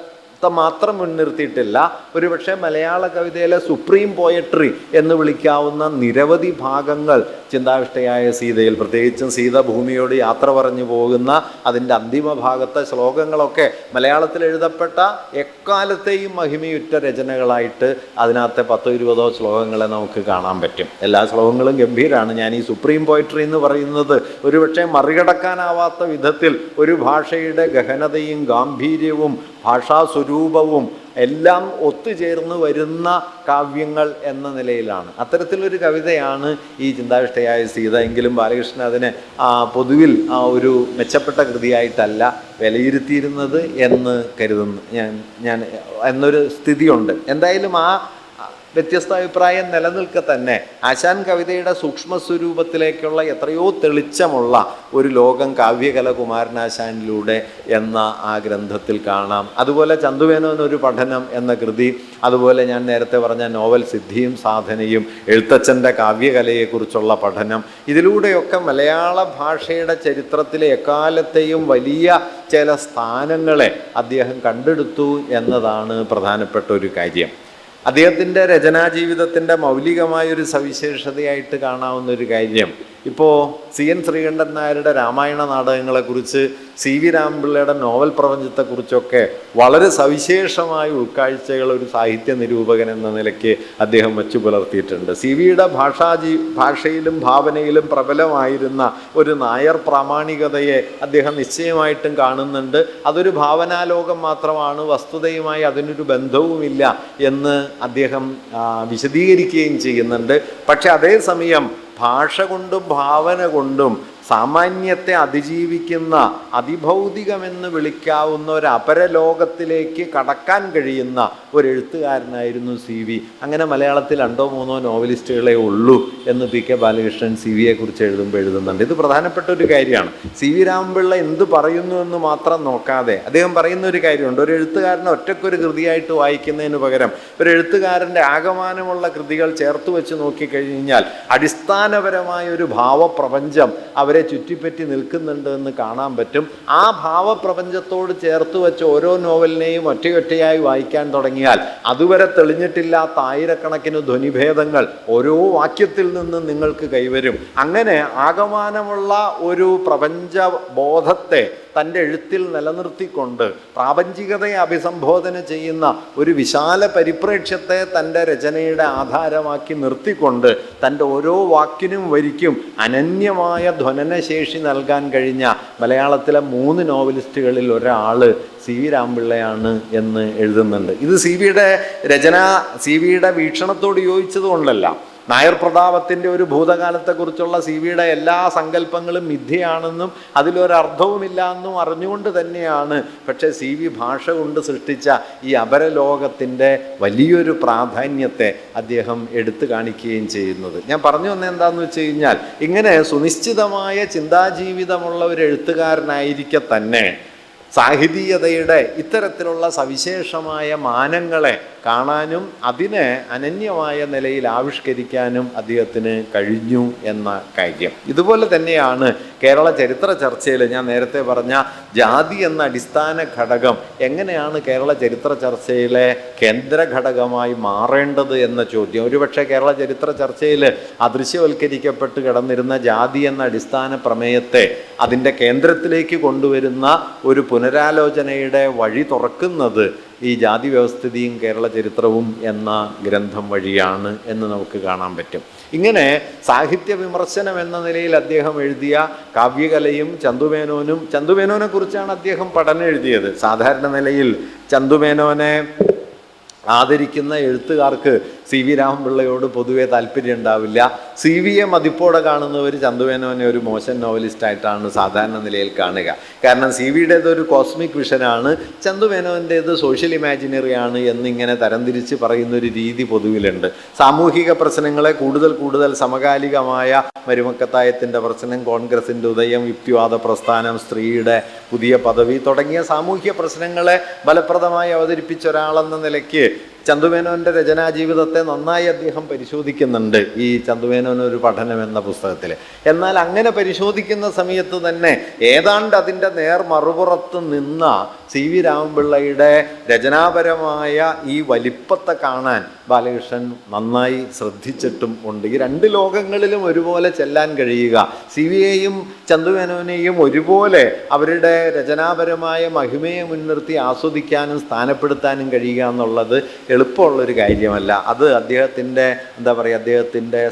മാത്രം മുൻനിർത്തിയിട്ടില്ല. ഒരുപക്ഷെ മലയാള കവിതയിലെ സുപ്രീം പോയട്രി എന്ന് വിളിക്കാവുന്ന നിരവധി ഭാഗങ്ങൾ ചിന്താവിഷ്ടയായ സീതയിൽ, പ്രത്യേകിച്ചും സീത ഭൂമിയോട് യാത്ര പറഞ്ഞു പോകുന്ന അതിൻ്റെ അന്തിമ ഭാഗത്തെ ശ്ലോകങ്ങളൊക്കെ മലയാളത്തിൽ എഴുതപ്പെട്ട എക്കാലത്തെയും മഹിമയുറ്റ രചനകളായിട്ട് അതിനകത്തെ 10-20 ശ്ലോകങ്ങളെ നമുക്ക് കാണാൻ പറ്റും. എല്ലാ ശ്ലോകങ്ങളും ഗംഭീരമാണ്. ഞാൻ ഈ സുപ്രീം പോയട്രി എന്ന് പറയുന്നത് ഒരുപക്ഷെ മറികടക്കാനാവാത്ത വിധത്തിൽ ഒരു ഭാഷയുടെ ഗഹനതയും ഗാംഭീര്യവും ഭാഷാസ്വരൂപവും എല്ലാം ഒത്തുചേർന്ന് വരുന്ന കാവ്യങ്ങൾ എന്ന നിലയിലാണ്. അത്തരത്തിലൊരു കവിതയാണ് ഈ ചിന്താവിഷ്ടയായ സീത. എങ്കിലും ബാലകൃഷ്ണൻ അതിനെ പൊതുവിൽ ഒരു മെച്ചപ്പെട്ട കൃതിയായിട്ടല്ല വിലയിരുത്തിയിരുന്നത് എന്ന് കരുതുന്നു ഞാൻ എന്നൊരു സ്ഥിതിയുണ്ട്. എന്തായാലും വ്യത്യസ്ത അഭിപ്രായം നിലനിൽക്കെ തന്നെ ആശാൻ കവിതയുടെ സൂക്ഷ്മ സ്വരൂപത്തിലേക്കുള്ള എത്രയോ തെളിച്ചമുള്ള ഒരു ലോകം കാവ്യകല കുമാരനാശാനിലൂടെ എന്ന ആ ഗ്രന്ഥത്തിൽ കാണാം. അതുപോലെ ചന്തുമേനോൻ ഒരു പഠനം എന്ന കൃതി, അതുപോലെ ഞാൻ നേരത്തെ പറഞ്ഞ നോവൽ സിദ്ധിയും സാധനയും, എഴുത്തച്ഛൻ്റെ കാവ്യകലയെക്കുറിച്ചുള്ള പഠനം, ഇതിലൂടെയൊക്കെ മലയാള ഭാഷയുടെ ചരിത്രത്തിലെ എക്കാലത്തെയും വലിയ ചില സ്ഥാനങ്ങളെ അദ്ദേഹം കണ്ടെടുത്തു എന്നതാണ് പ്രധാനപ്പെട്ട ഒരു കാര്യം. അദ്ദേഹത്തിൻ്റെ രചനാജീവിതത്തിൻ്റെ മൗലികമായൊരു സവിശേഷതയായിട്ട് കാണാവുന്ന ഒരു കാര്യം, ഇപ്പോൾ CN ശ്രീകണ്ഠൻ നായരുടെ രാമായണ നാടകങ്ങളെക്കുറിച്ച്, CV രാമപിള്ളയുടെ നോവൽ പ്രപഞ്ചത്തെക്കുറിച്ചൊക്കെ വളരെ സവിശേഷമായ ഉൾക്കാഴ്ചകൾ ഒരു സാഹിത്യ നിരൂപകൻ എന്ന നിലയ്ക്ക് അദ്ദേഹം വച്ചു പുലർത്തിയിട്ടുണ്ട്. CVയുടെ ഭാഷയിലും ഭാവനയിലും പ്രബലമായിരുന്ന ഒരു നായർ പ്രാമാണികതയെ അദ്ദേഹം നിശ്ചയമായിട്ടും കാണുന്നുണ്ട്. അതൊരു ഭാവനാലോകം മാത്രമാണ്, വസ്തുതയുമായി അതിനൊരു ബന്ധവുമില്ല എന്ന് അദ്ദേഹം വിശദീകരിക്കുകയും ചെയ്യുന്നുണ്ട്. പക്ഷെ അതേസമയം ഭാഷ കൊണ്ടും ഭാവന കൊണ്ടും സാമാന്യത്തെ അതിജീവിക്കുന്ന, അതിഭൗതികമെന്ന് വിളിക്കാവുന്ന ഒരു അപരലോകത്തിലേക്ക് കടക്കാൻ കഴിയുന്ന ഒരു എഴുത്തുകാരനായിരുന്നു CV. അങ്ങനെ മലയാളത്തിൽ 2-3 നോവലിസ്റ്റുകളെ ഉള്ളൂ എന്ന് PK ബാലകൃഷ്ണൻ CVയെക്കുറിച്ച് എഴുതുന്നുണ്ട്. ഇത് പ്രധാനപ്പെട്ട ഒരു കാര്യമാണ്. CV രാമപിള്ള എന്ത് പറയുന്നു എന്ന് മാത്രം നോക്കാതെ അദ്ദേഹം പറയുന്ന ഒരു കാര്യമുണ്ട്. ഒരു എഴുത്തുകാരനെ ഒറ്റക്കൊരു കൃതിയായിട്ട് വായിക്കുന്നതിന് പകരം ഒരു എഴുത്തുകാരൻ്റെ ആകമാനമുള്ള കൃതികൾ ചേർത്ത് വെച്ച് നോക്കിക്കഴിഞ്ഞാൽ അടിസ്ഥാനപരമായ ഒരു ഭാവപ്രപഞ്ചം അവരെ ചുറ്റിപ്പറ്റി നിൽക്കുന്നുണ്ട് എന്ന് കാണാൻ പറ്റും. ആ ഭാവപ്രപഞ്ചത്തോട് ചേർത്ത് വെച്ച് ഓരോ നോവലിനെയും ഒറ്റയൊറ്റയായി വായിക്കാൻ തുടങ്ങിയാൽ അതുവരെ തെളിഞ്ഞിട്ടില്ലാത്ത ആയിരക്കണക്കിന് ധ്വനിഭേദങ്ങൾ ഓരോ വാക്യത്തിൽ നിന്നും നിങ്ങൾക്ക് കൈവരും. അങ്ങനെ ആകമാനമുള്ള ഒരു പ്രപഞ്ച ബോധത്തെ തൻ്റെ എഴുത്തിൽ നിലനിർത്തിക്കൊണ്ട് പ്രാപഞ്ചികതയെ അഭിസംബോധന ചെയ്യുന്ന ഒരു വിശാല പരിപ്രേക്ഷ്യത്തെ തൻ്റെ രചനയുടെ ആധാരമാക്കി നിർത്തിക്കൊണ്ട് തൻ്റെ ഓരോ വാക്കിനും വരിക്കും അനന്യമായ ധ്വനനശേഷി നൽകാൻ കഴിഞ്ഞ മലയാളത്തിലെ 3 നോവലിസ്റ്റുകളിൽ ഒരാൾ CV രാമപിള്ളയാണ് എന്ന് എഴുതുന്നുണ്ട്. ഇത് CV-യുടെ വീക്ഷണത്തോട് യോജിച്ചതുകൊണ്ടല്ല. നായർ പ്രതാപത്തിൻ്റെ ഒരു ഭൂതകാലത്തെക്കുറിച്ചുള്ള CV-യുടെ എല്ലാ സങ്കല്പങ്ങളും മിഥ്യയാണെന്നും അതിലൊരർത്ഥവുമില്ല എന്നും അറിഞ്ഞുകൊണ്ട് തന്നെയാണ് പക്ഷേ CV ഭാഷ കൊണ്ട് സൃഷ്ടിച്ച ഈ അപരലോകത്തിൻ്റെ വലിയൊരു പ്രാധാന്യത്തെ അദ്ദേഹം എടുത്തു കാണിക്കുകയും ചെയ്യുന്നത്. ഞാൻ പറഞ്ഞു വന്നത് എന്താണെന്ന് വെച്ച് കഴിഞ്ഞാൽ, ഇങ്ങനെ സുനിശ്ചിതമായ ചിന്താജീവിതമുള്ള ഒരു എഴുത്തുകാരനായിരിക്കെ തന്നെ സാഹിതീയതയുടെ ഇത്തരത്തിലുള്ള സവിശേഷമായ മാനങ്ങളെ കാണാനും അതിനെ അനന്യമായ നിലയിൽ ആവിഷ്കരിക്കാനും അദ്ദേഹത്തിന് കഴിഞ്ഞു എന്ന കാര്യം. ഇതുപോലെ തന്നെയാണ് കേരള ചരിത്ര ചർച്ചയിൽ ഞാൻ നേരത്തെ പറഞ്ഞ ജാതി എന്ന അടിസ്ഥാന ഘടകം എങ്ങനെയാണ് കേരള ചരിത്ര ചർച്ചയിലെ കേന്ദ്ര ഘടകമായി മാറേണ്ടത് എന്ന ചോദ്യം. ഒരുപക്ഷെ കേരള ചരിത്ര ചർച്ചയിൽ അദൃശ്യവൽക്കരിക്കപ്പെട്ട് കിടന്നിരുന്ന ജാതി എന്ന അടിസ്ഥാന പ്രമേയത്തെ അതിൻ്റെ കേന്ദ്രത്തിലേക്ക് കൊണ്ടുവരുന്ന ഒരു പുനരാലോചനയുടെ വഴി തുറക്കുന്നത് ഈ ജാതി വ്യവസ്ഥിതിയും കേരള ചരിത്രവും എന്ന ഗ്രന്ഥം വഴിയാണ് എന്ന് നമുക്ക് കാണാൻ പറ്റും. ഇങ്ങനെ സാഹിത്യ വിമർശനം എന്ന നിലയിൽ അദ്ദേഹം എഴുതിയ കാവ്യകലയും ചന്തുമേനോനെ കുറിച്ചാണ് അദ്ദേഹം പഠനം എഴുതിയത്. സാധാരണ നിലയിൽ ചന്തുമേനോനെ ആദരിക്കുന്ന എഴുത്തുകാർക്ക് CV രാമപിള്ളയോട് പൊതുവെ താല്പര്യം ഉണ്ടാവില്ല. CV-യെ മതിപ്പോടെ കാണുന്നവർ ചന്തുമേനോനെ ഒരു മോശം നോവലിസ്റ്റായിട്ടാണ് സാധാരണ നിലയിൽ കാണുക. കാരണം CV-യുടേത് ഒരു കോസ്മിക് വിഷനാണ്, ചന്തുമേനോൻ്റേത് സോഷ്യൽ ഇമാജിനറി ആണ് എന്നിങ്ങനെ തരംതിരിച്ച് പറയുന്നൊരു രീതി പൊതുവിലുണ്ട്. സാമൂഹിക പ്രശ്നങ്ങളെ കൂടുതൽ സമകാലികമായ മരുമക്കത്തായത്തിൻ്റെ പ്രശ്നം, കോൺഗ്രസിൻ്റെ ഉദയം, യുക്തിവാദ പ്രസ്ഥാനം, സ്ത്രീയുടെ പുതിയ പദവി തുടങ്ങിയ സാമൂഹ്യ പ്രശ്നങ്ങളെ ഫലപ്രദമായി അവതരിപ്പിച്ച ഒരാളെന്ന നിലയ്ക്ക് ചന്തുമേനോൻ്റെ രചനാജീവിതത്തെ നന്നായി അദ്ദേഹം പരിശോധിക്കുന്നുണ്ട് ഈ ചന്തുമേനോൻ ഒരു പഠനം എന്ന പുസ്തകത്തിൽ. എന്നാൽ അങ്ങനെ പരിശോധിക്കുന്ന സമയത്ത് തന്നെ ഏതാണ്ട് അതിൻ്റെ മറുപുറത്ത് നിന്ന CV രാമപിള്ളയുടെ രചനാപരമായ ഈ വലിപ്പത്തെ കാണാൻ ബാലകൃഷ്ണൻ നന്നായി ശ്രദ്ധിച്ചിട്ടും ഉണ്ട്. ഈ 2 ലോകങ്ങളിലും ഒരുപോലെ ചെല്ലാൻ കഴിയുക, CV-യെയും ചന്തുമേനോനെയും ഒരുപോലെ അവരുടെ രചനാപരമായ മഹിമയെ മുൻനിർത്തി ആസ്വദിക്കാനും സ്ഥാനപ്പെടുത്താനും കഴിയുക എന്നുള്ളത് എളുപ്പമുള്ളൊരു കാര്യമല്ല. അത് അദ്ദേഹത്തിൻ്റെ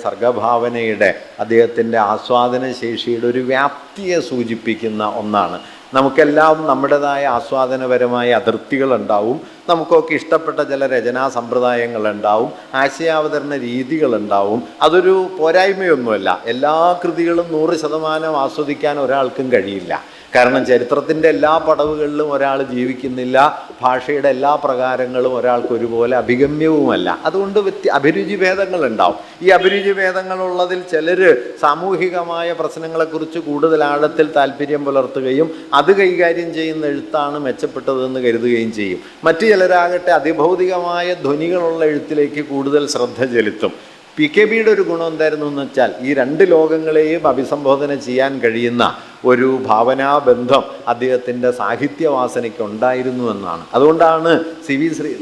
സർഗഭാവനയുടെ, അദ്ദേഹത്തിൻ്റെ ആസ്വാദന ശേഷിയുടെ ഒരു വ്യാപ്തിയെ സൂചിപ്പിക്കുന്ന ഒന്നാണ്. നമുക്കെല്ലാം നമ്മുടേതായ ആസ്വാദനപരമായ അതിർത്തികളുണ്ടാവും, നമുക്കൊക്കെ ഇഷ്ടപ്പെട്ട ചില രചനാ സമ്പ്രദായങ്ങളുണ്ടാവും, ആശയാവതരണ രീതികളുണ്ടാവും. അതൊരു പോരായ്മയൊന്നുമല്ല. എല്ലാ കൃതികളും 100% ആസ്വദിക്കാൻ ഒരാൾക്കും കഴിയില്ല. കാരണം ചരിത്രത്തിൻ്റെ എല്ലാ പടവുകളിലും ഒരാൾ ജീവിക്കുന്നില്ല, ഭാഷയുടെ എല്ലാ പ്രകാരങ്ങളും ഒരാൾക്ക് ഒരുപോലെ അഭിഗമ്യവുമല്ല. അതുകൊണ്ട് അഭിരുചി ഭേദങ്ങളുണ്ടാവും. ഈ അഭിരുചി ഭേദങ്ങളുള്ളതിൽ ചിലർ സാമൂഹികമായ പ്രശ്നങ്ങളെക്കുറിച്ച് കൂടുതൽ ആഴത്തിൽ താല്പര്യം പുലർത്തുകയും അത് കൈകാര്യം ചെയ്യുന്ന എഴുത്താണ് മെച്ചപ്പെട്ടതെന്ന് കരുതുകയും ചെയ്യും. മറ്റു ചിലരാകട്ടെ അതിഭൗതികമായ ധ്വനികളുള്ള എഴുത്തിലേക്ക് കൂടുതൽ ശ്രദ്ധ ചെലുത്തും. PKBയുടെ ഒരു ഗുണം എന്തായിരുന്നു എന്ന് വെച്ചാൽ ഈ രണ്ട് ലോകങ്ങളെയും അഭിസംബോധന ചെയ്യാൻ കഴിയുന്ന ഒരു ഭാവനാബന്ധം അദ്ദേഹത്തിൻ്റെ സാഹിത്യവാസനയ്ക്ക് ഉണ്ടായിരുന്നു എന്നാണ്. അതുകൊണ്ടാണ്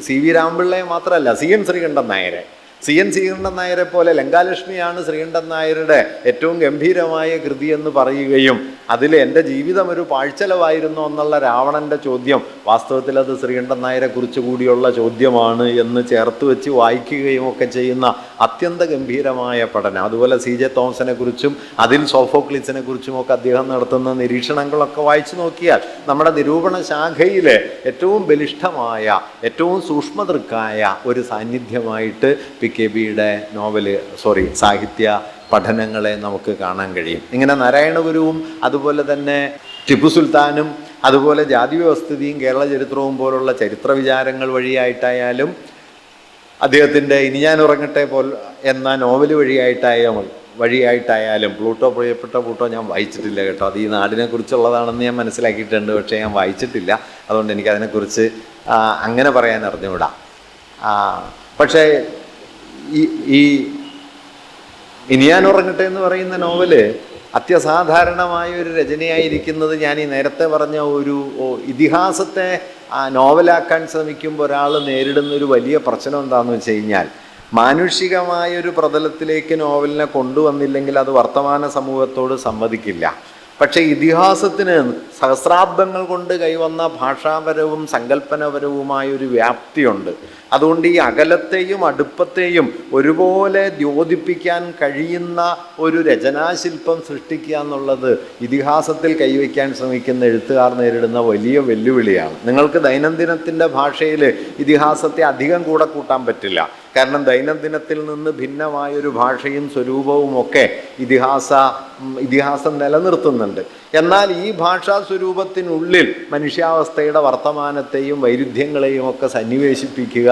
സി വി രാമപിള്ളയെ മാത്രമല്ല CN ശ്രീകണ്ഠൻ നായരെ പോലെ ലങ്കാലക്ഷ്മിയാണ് ശ്രീകണ്ഠൻ നായരുടെ ഏറ്റവും ഗംഭീരമായ കൃതി എന്ന് പറയുകയും അതിൽ എൻ്റെ ജീവിതം ഒരു പാഴ്ചലവായിരുന്നു എന്നുള്ള രാവണൻ്റെ ചോദ്യം വാസ്തവത്തിൽ അത് ശ്രീകണ്ഠൻ നായരെ കുറിച്ച് കൂടിയുള്ള ചോദ്യമാണ് എന്ന് ചേർത്ത് വെച്ച് വായിക്കുകയും ഒക്കെ ചെയ്യുന്ന അത്യന്ത ഗംഭീരമായ പഠനം. അതുപോലെ CJ തോമസിനെ കുറിച്ചും അതിൽ സോഫോക്ലിസിനെ കുറിച്ചും ഒക്കെ അദ്ദേഹം നടത്തുന്ന നിരീക്ഷണങ്ങളൊക്കെ വായിച്ചു നോക്കിയാൽ നമ്മുടെ നിരൂപണ ശാഖയിലെ ഏറ്റവും ബലിഷ്ഠമായ ഏറ്റവും സൂക്ഷ്മദൃക്കായ ഒരു സാന്നിധ്യമായിട്ട് PKBയുടെ സാഹിത്യ പഠനങ്ങളെ നമുക്ക് കാണാൻ കഴിയും. ഇങ്ങനെ നാരായണ ഗുരുവും അതുപോലെ തന്നെ ടിപ്പു സുൽത്താനും അതുപോലെ ജാതി വ്യവസ്ഥിതിയും കേരള ചരിത്രവും പോലുള്ള ചരിത്ര വിചാരങ്ങൾ വഴിയായിട്ടായാലും അദ്ദേഹത്തിൻ്റെ ഇനി ഞാൻ ഉറങ്ങട്ടെ എന്ന നോവൽ വഴിയായിട്ടായാലും പ്രിയപ്പെട്ട പ്ലൂട്ടോ ഞാൻ വായിച്ചിട്ടില്ല കേട്ടോ. അത് ഈ നാടിനെ കുറിച്ചുള്ളതാണെന്ന് ഞാൻ മനസ്സിലാക്കിയിട്ടുണ്ട്, പക്ഷേ ഞാൻ വായിച്ചിട്ടില്ല. അതുകൊണ്ട് എനിക്കതിനെക്കുറിച്ച് അങ്ങനെ പറയാൻ അറിഞ്ഞുകൂടാ. പക്ഷേ ഈ ഇനി ഞാൻ ഉറങ്ങട്ടെ എന്ന് പറയുന്ന നോവല് അത്യസാധാരണമായ ഒരു രചനയായിരിക്കുന്നത് ഞാൻ ഈ നേരത്തെ പറഞ്ഞ ഒരു ഇതിഹാസത്തെ നോവലാക്കാൻ ശ്രമിക്കുമ്പോൾ ഒരാൾ നേരിടുന്നൊരു വലിയ പ്രശ്നം എന്താണെന്ന് വെച്ച് കഴിഞ്ഞാൽ മാനുഷികമായൊരു പ്രതലത്തിലേക്ക് നോവലിനെ കൊണ്ടുവന്നില്ലെങ്കിൽ അത് വർത്തമാന സമൂഹത്തോട് സമ്മതിക്കില്ല. പക്ഷേ ഇതിഹാസത്തിന് സഹസ്രാബ്ദങ്ങൾ കൊണ്ട് കൈവന്ന ഭാഷാപരവും സങ്കല്പനപരവുമായൊരു വ്യാപ്തിയുണ്ട്. അതുകൊണ്ട് ഈ അകലത്തെയും അടുപ്പത്തെയും ഒരുപോലെ ദ്യോതിപ്പിക്കാൻ കഴിയുന്ന ഒരു രചനാശില്പം സൃഷ്ടിക്കുക എന്നുള്ളത് ഇതിഹാസത്തിൽ കൈവയ്ക്കാൻ ശ്രമിക്കുന്ന എഴുത്തുകാർ നേരിടുന്ന വലിയ വെല്ലുവിളിയാണ്. നിങ്ങൾക്ക് ദൈനംദിനത്തിൻ്റെ ഭാഷയിൽ ഇതിഹാസത്തെ അധികം കൂടെ കൂട്ടാൻ പറ്റില്ല. കാരണം ദൈനംദിനത്തിൽ നിന്ന് ഭിന്നമായൊരു ഭാഷയും സ്വരൂപവും ഒക്കെ ഇതിഹാസം നിലനിർത്തുന്നുണ്ട്. എന്നാൽ ഈ ഭാഷാ സ്വരൂപത്തിനുള്ളിൽ മനുഷ്യാവസ്ഥയുടെ വർത്തമാനത്തെയും വൈരുദ്ധ്യങ്ങളെയും ഒക്കെ സന്നിവേശിപ്പിക്കുക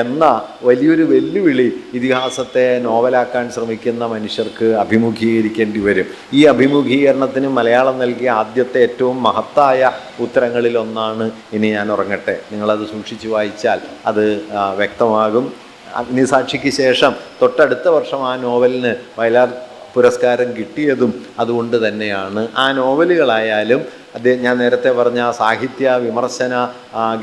എന്ന വലിയൊരു വെല്ലുവിളി ഇതിഹാസത്തെ നോവലാക്കാൻ ശ്രമിക്കുന്ന മനുഷ്യർക്ക് അഭിമുഖീകരിക്കേണ്ടി വരും. ഈ അഭിമുഖീകരണത്തിന് മലയാളം നൽകിയ ആദ്യത്തെ ഏറ്റവും മഹത്തായ ഉത്തരങ്ങളിൽ ഒന്നാണ് ഇനി ഞാൻ ഉറങ്ങട്ടെ. നിങ്ങളത് സൂക്ഷിച്ചു വായിച്ചാൽ അത് വ്യക്തമാകും. അഗ്നിസാക്ഷിക്ക് ശേഷം തൊട്ടടുത്ത വർഷം ആ നോവലിന് വയലാർ പുരസ്കാരം കിട്ടിയതും അതുകൊണ്ട് തന്നെയാണ്. ആ നോവലുകളായാലും ഞാൻ നേരത്തെ പറഞ്ഞ സാഹിത്യ വിമർശന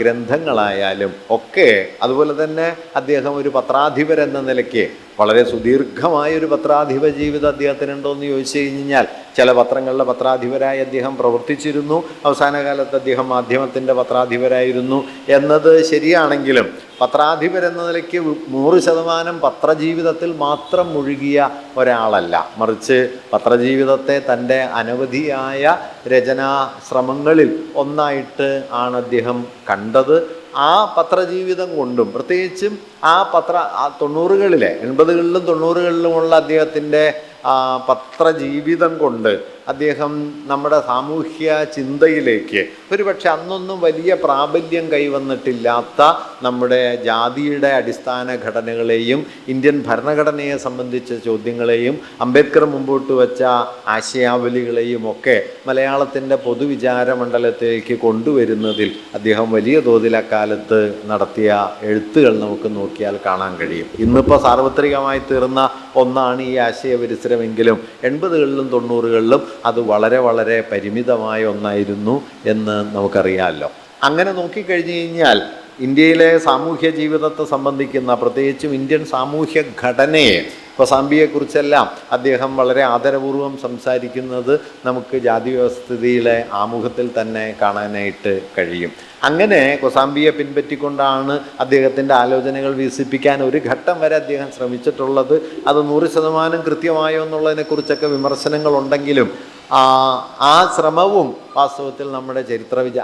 ഗ്രന്ഥങ്ങളായാലും ഒക്കെ, അതുപോലെ തന്നെ അദ്ദേഹം ഒരു പത്രാധിപരെന്ന നിലയ്ക്ക് വളരെ സുദീർഘമായൊരു പത്രാധിപ ജീവിതം അദ്ദേഹത്തിനുണ്ടോ എന്ന് ചോദിച്ചു കഴിഞ്ഞാൽ ചില പത്രങ്ങളുടെ പത്രാധിപരായി അദ്ദേഹം പ്രവർത്തിച്ചിരുന്നു. അവസാന കാലത്ത് അദ്ദേഹം മാധ്യമത്തിൻ്റെ പത്രാധിപരായിരുന്നു എന്നത് ശരിയാണെങ്കിലും പത്രാധിപരെന്ന നിലയ്ക്ക് 100% പത്രജീവിതത്തിൽ മാത്രം മുഴുകിയ ഒരാളല്ല. മറിച്ച് പത്രജീവിതത്തെ തൻ്റെ അനവധിയായ രചനാ ശ്രമങ്ങളിൽ ഒന്നായിട്ട് ആണ് അദ്ദേഹം കണ്ടത്. ആ പത്രജീവിതം കൊണ്ടും പ്രത്യേകിച്ചും ആ 90കളിലെ 80കളിലും 90കളിലുമുള്ള അദ്ദേഹത്തിൻ്റെ പത്രജീവിതം കൊണ്ട് അദ്ദേഹം നമ്മുടെ സാമൂഹ്യ ചിന്തയിലേക്ക് ഒരുപക്ഷെ അന്നൊന്നും വലിയ പ്രാബല്യം കൈവന്നിട്ടില്ലാത്ത നമ്മുടെ ജാതിയുടെ അടിസ്ഥാന ഘടനകളെയും ഇന്ത്യൻ ഭരണഘടനയെ സംബന്ധിച്ച ചോദ്യങ്ങളെയും അംബേദ്കർ മുമ്പോട്ട് വച്ച ആശയാവലികളെയും ഒക്കെ മലയാളത്തിൻ്റെ പൊതുവിചാര മണ്ഡലത്തിലേക്ക് കൊണ്ടുവരുന്നതിൽ അദ്ദേഹം വലിയ തോതിൽ അക്കാലത്ത് നടത്തിയ എഴുത്തുകൾ നമുക്ക് നോക്കിയാൽ കാണാൻ കഴിയും. ഇന്നിപ്പോൾ സാർവത്രികമായി തീർന്ന ഒന്നാണ് ഈ ആശയപരിസരമെങ്കിലും 80കളിലും 90കളിലും അത് വളരെ വളരെ പരിമിതമായ ഒന്നായിരുന്നു എന്ന് നമുക്കറിയാമല്ലോ. അങ്ങനെ നോക്കിക്കഴിഞ്ഞു കഴിഞ്ഞാൽ ഇന്ത്യയിലെ സാമൂഹ്യ ജീവിതത്തെ സംബന്ധിക്കുന്ന പ്രത്യേകിച്ചും ഇന്ത്യൻ സാമൂഹ്യ ഘടനയെ, കൊസാംബിയെക്കുറിച്ചെല്ലാം അദ്ദേഹം വളരെ ആദരപൂർവ്വം സംസാരിക്കുന്നത് നമുക്ക് ജാതി വ്യവസ്ഥിതിയിലെ ആമുഖത്തിൽ തന്നെ കാണാനായിട്ട് കഴിയും. അങ്ങനെ കൊസാംബിയെ പിൻപറ്റിക്കൊണ്ടാണ് അദ്ദേഹത്തിൻ്റെ ആലോചനകൾ വികസിപ്പിക്കാൻ ഒരു ഘട്ടം വരെ അദ്ദേഹം ശ്രമിച്ചിട്ടുള്ളത്. അത് 100% കൃത്യമായോ എന്നുള്ളതിനെക്കുറിച്ചൊക്കെ വിമർശനങ്ങളുണ്ടെങ്കിലും ആ ശ്രമവും വാസ്തവത്തിൽ നമ്മുടെ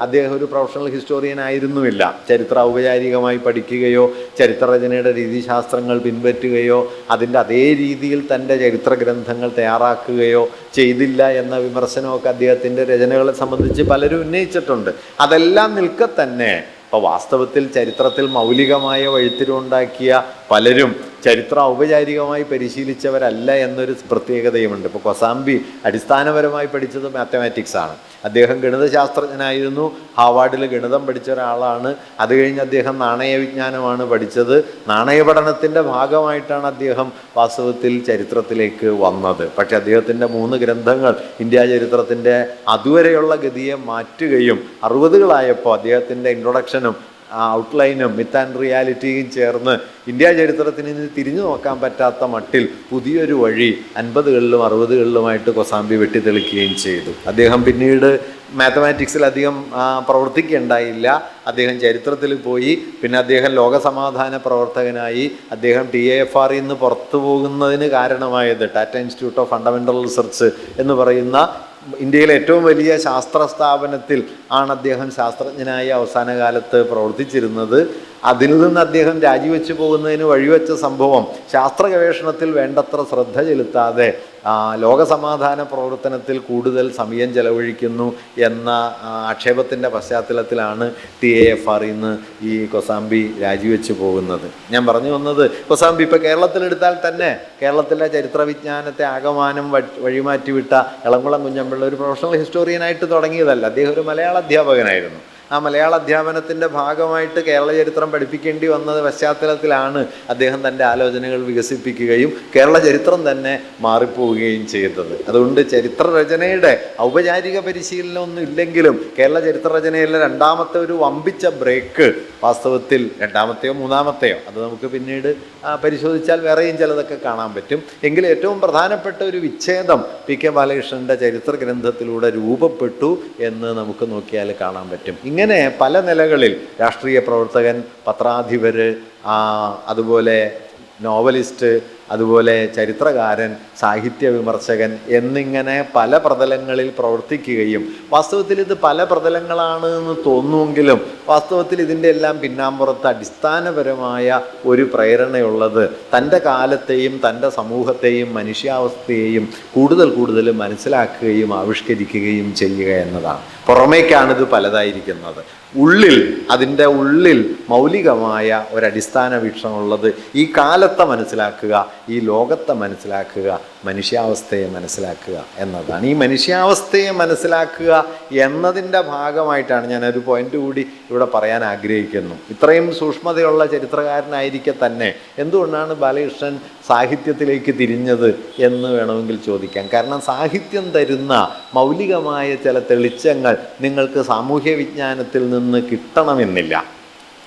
അദ്ദേഹം ഒരു പ്രൊഫഷണൽ ഹിസ്റ്റോറിയൻ ആയിരുന്നുമില്ല. ചരിത്രം ഔപചാരികമായി പഠിക്കുകയോ ചരിത്രരചനയുടെ രീതിശാസ്ത്രങ്ങൾ പിൻപറ്റുകയോ അതിൻ്റെ അതേ രീതിയിൽ തൻ്റെ ചരിത്ര ഗ്രന്ഥങ്ങൾ തയ്യാറാക്കുകയോ ചെയ്തില്ല എന്ന വിമർശനമൊക്കെ അദ്ദേഹത്തിൻ്റെ രചനകളെ സംബന്ധിച്ച് പലരും ഉന്നയിച്ചിട്ടുണ്ട്. അതെല്ലാം നിൽക്കെ തന്നെ അപ്പോൾ വാസ്തവത്തിൽ ചരിത്രത്തിൽ മൗലികമായ വഴിത്തിരിവുണ്ടാക്കിയ പലരും ചരിത്രം ഔപചാരികമായി പരിശീലിച്ചവരല്ല എന്നൊരു പ്രത്യേകതയുമുണ്ട്. ഇപ്പോൾ കൊസാംബി അടിസ്ഥാനപരമായി പഠിച്ചത് മാത്തമാറ്റിക്സ് ആണ്. അദ്ദേഹം ഗണിതശാസ്ത്രജ്ഞനായിരുന്നു, ഹാർവാർഡിൽ ഗണിതം പഠിച്ച ഒരാളാണ്. അത് കഴിഞ്ഞ് അദ്ദേഹം നാണയവിജ്ഞാനമാണ് പഠിച്ചത്. നാണയ പഠനത്തിൻ്റെ ഭാഗമായിട്ടാണ് അദ്ദേഹം വാസ്തവത്തിൽ ചരിത്രത്തിലേക്ക് വന്നത്. പക്ഷെ അദ്ദേഹത്തിൻ്റെ 3 ഗ്രന്ഥങ്ങൾ ഇന്ത്യ ചരിത്രത്തിൻ്റെ അതുവരെയുള്ള ഗതിയെ മാറ്റുകയും 60കളായപ്പോൾ അദ്ദേഹത്തിൻ്റെ ഇൻട്രൊഡക്ഷനും ഔട്ട്ലൈനും മിത്ത് ആൻഡ് റിയാലിറ്റിയും ചേർന്ന് ഇന്ത്യ ചരിത്രത്തിന് തിരിഞ്ഞു നോക്കാൻ പറ്റാത്ത മട്ടിൽ പുതിയൊരു വഴി 50കളിലും 60കളിലുമായിട്ട് കൊസാംബി വെട്ടിത്തെളിക്കുകയും ചെയ്തു. അദ്ദേഹം പിന്നീട് മാത്തമാറ്റിക്സിൽ അധികം പ്രവർത്തിക്കുകയുണ്ടായില്ല. അദ്ദേഹം ചരിത്രത്തിൽ പോയി. പിന്നെ അദ്ദേഹം ലോകസമാധാന പ്രവർത്തകനായി. അദ്ദേഹം TAFR നിന്ന് പുറത്തു പോകുന്നതിന് കാരണമായത് Tata institute of fundamental research എന്ന് പറയുന്ന ഇന്ത്യയിലെ ഏറ്റവും വലിയ ശാസ്ത്ര സ്ഥാപനത്തിൽ ആണ് അദ്ദേഹം ശാസ്ത്രജ്ഞനായി അവസാന കാലത്ത് പ്രവർത്തിച്ചിരുന്നത്. അതിൽ നിന്ന് അദ്ദേഹം രാജിവെച്ച് പോകുന്നതിന് വഴിവെച്ച സംഭവം ശാസ്ത്ര ഗവേഷണത്തിൽ വേണ്ടത്ര ശ്രദ്ധ ചെലുത്താതെ ലോകസമാധാന പ്രവർത്തനത്തിൽ കൂടുതൽ സമയം ചെലവഴിക്കുന്നു എന്ന ആക്ഷേപത്തിൻ്റെ പശ്ചാത്തലത്തിലാണ് TAFR നിന്ന് ഈ കൊസാംബി രാജിവെച്ച് പോകുന്നത്. ഞാൻ പറഞ്ഞു വന്നത്, കൊസാംബി ഇപ്പോൾ കേരളത്തിലെടുത്താൽ തന്നെ കേരളത്തിലെ ചരിത്രവിജ്ഞാനത്തെ ആകമാനം വഴിമാറ്റിവിട്ട എളംകുളം കുഞ്ഞമ്പിള്ള ഒരു പ്രൊഫഷണൽ ഹിസ്റ്റോറിയനായിട്ട് തുടങ്ങിയതല്ല. അദ്ദേഹം ഒരു മലയാള അധ്യാപകനായിരുന്നു. ആ മലയാള അധ്യാപനത്തിൻ്റെ ഭാഗമായിട്ട് കേരള ചരിത്രം പഠിപ്പിക്കേണ്ടി വന്ന പശ്ചാത്തലത്തിലാണ് അദ്ദേഹം തൻ്റെ ആലോചനകൾ വികസിപ്പിക്കുകയും കേരള ചരിത്രം തന്നെ മാറിപ്പോവുകയും ചെയ്തത്. അതുകൊണ്ട് ചരിത്രരചനയുടെ ഔപചാരിക പരിശീലനമൊന്നും ഇല്ലെങ്കിലും കേരള ചരിത്രരചനയിലെ രണ്ടാമത്തെ ഒരു വമ്പിച്ച ബ്രേക്ക് വാസ്തവത്തിൽ രണ്ടാമത്തെയോ മൂന്നാമത്തെയോ അത് നമുക്ക് പിന്നീട് പരിശോധിച്ചാൽ വേറെയും ചിലതൊക്കെ കാണാൻ പറ്റും. എങ്കിലും ഏറ്റവും പ്രധാനപ്പെട്ട ഒരു വിച്ഛേദം PK ബാലകൃഷ്ണൻ്റെ ചരിത്ര ഗ്രന്ഥത്തിലൂടെ രൂപപ്പെട്ടു എന്ന് നമുക്ക് നോക്കിയാൽ കാണാൻ പറ്റും. ഇങ്ങനെ പല നിലകളിൽ രാഷ്ട്രീയ പ്രവർത്തകൻ, പത്രാധിപർ, അതുപോലെ നോവലിസ്റ്റ്, അതുപോലെ ചരിത്രകാരൻ, സാഹിത്യ വിമർശകൻ എന്നിങ്ങനെ പല പ്രതലങ്ങളിൽ പ്രവർത്തിക്കുകയും വാസ്തവത്തിൽ ഇത് പല പ്രതലങ്ങളാണ് എന്ന് തോന്നുമെങ്കിലും വാസ്തവത്തിൽ ഇതിൻ്റെ എല്ലാം പിന്നാമ്പുറത്ത് അടിസ്ഥാനപരമായ ഒരു പ്രേരണയുള്ളത് തൻ്റെ കാലത്തെയും തൻ്റെ സമൂഹത്തെയും മനുഷ്യാവസ്ഥയെയും കൂടുതൽ മനസ്സിലാക്കുകയും ആവിഷ്കരിക്കുകയും ചെയ്യുക എന്നതാണ്. പുറമേക്കാണിത് പലതായിരിക്കുന്നത്. അതിൻ്റെ ഉള്ളിൽ മൗലികമായ ഒരടിസ്ഥാന വീക്ഷണമുള്ളത് ഈ കാലത്തെ മനസ്സിലാക്കുക, ഈ ലോകത്തെ മനസ്സിലാക്കുക, മനുഷ്യാവസ്ഥയെ മനസ്സിലാക്കുക എന്നതാണ്. ഈ മനുഷ്യാവസ്ഥയെ മനസ്സിലാക്കുക എന്നതിൻ്റെ ഭാഗമായിട്ടാണ് ഞാനൊരു പോയിന്റ് കൂടി ഇവിടെ പറയാൻ ആഗ്രഹിക്കുന്നു. ഇത്രയും സൂക്ഷ്മതയുള്ള ചരിത്രകാരനായിരിക്കെ തന്നെ എന്തുകൊണ്ടാണ് ബാലകൃഷ്ണൻ സാഹിത്യത്തിലേക്ക് തിരിഞ്ഞത് എന്ന് വേണമെങ്കിൽ ചോദിക്കാം. കാരണം സാഹിത്യം തരുന്ന മൗലികമായ ചില തെളിച്ചങ്ങൾ നിങ്ങൾക്ക് സാമൂഹ്യ വിജ്ഞാനത്തിൽ നിന്ന് കിട്ടണമെന്നില്ല.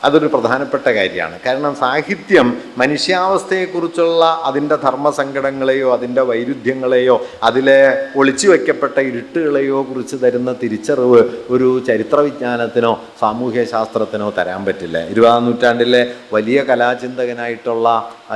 അതൊരു പ്രധാനപ്പെട്ട കാര്യമാണ്. കാരണം സാഹിത്യം മനുഷ്യാവസ്ഥയെക്കുറിച്ചുള്ള അതിൻ്റെ ധർമ്മസങ്കടങ്ങളെയോ അതിൻ്റെ വൈരുദ്ധ്യങ്ങളെയോ അതിലെ ഒളിച്ചു വയ്ക്കപ്പെട്ട ഇരുട്ടുകളെയോ കുറിച്ച് തരുന്ന തിരിച്ചറിവ് ഒരു ചരിത്രവിജ്ഞാനത്തിനോ സാമൂഹ്യ ശാസ്ത്രത്തിനോ തരാൻ പറ്റില്ല. 20ാം നൂറ്റാണ്ടിലെ വലിയ കലാചിന്തകനായിട്ടുള്ള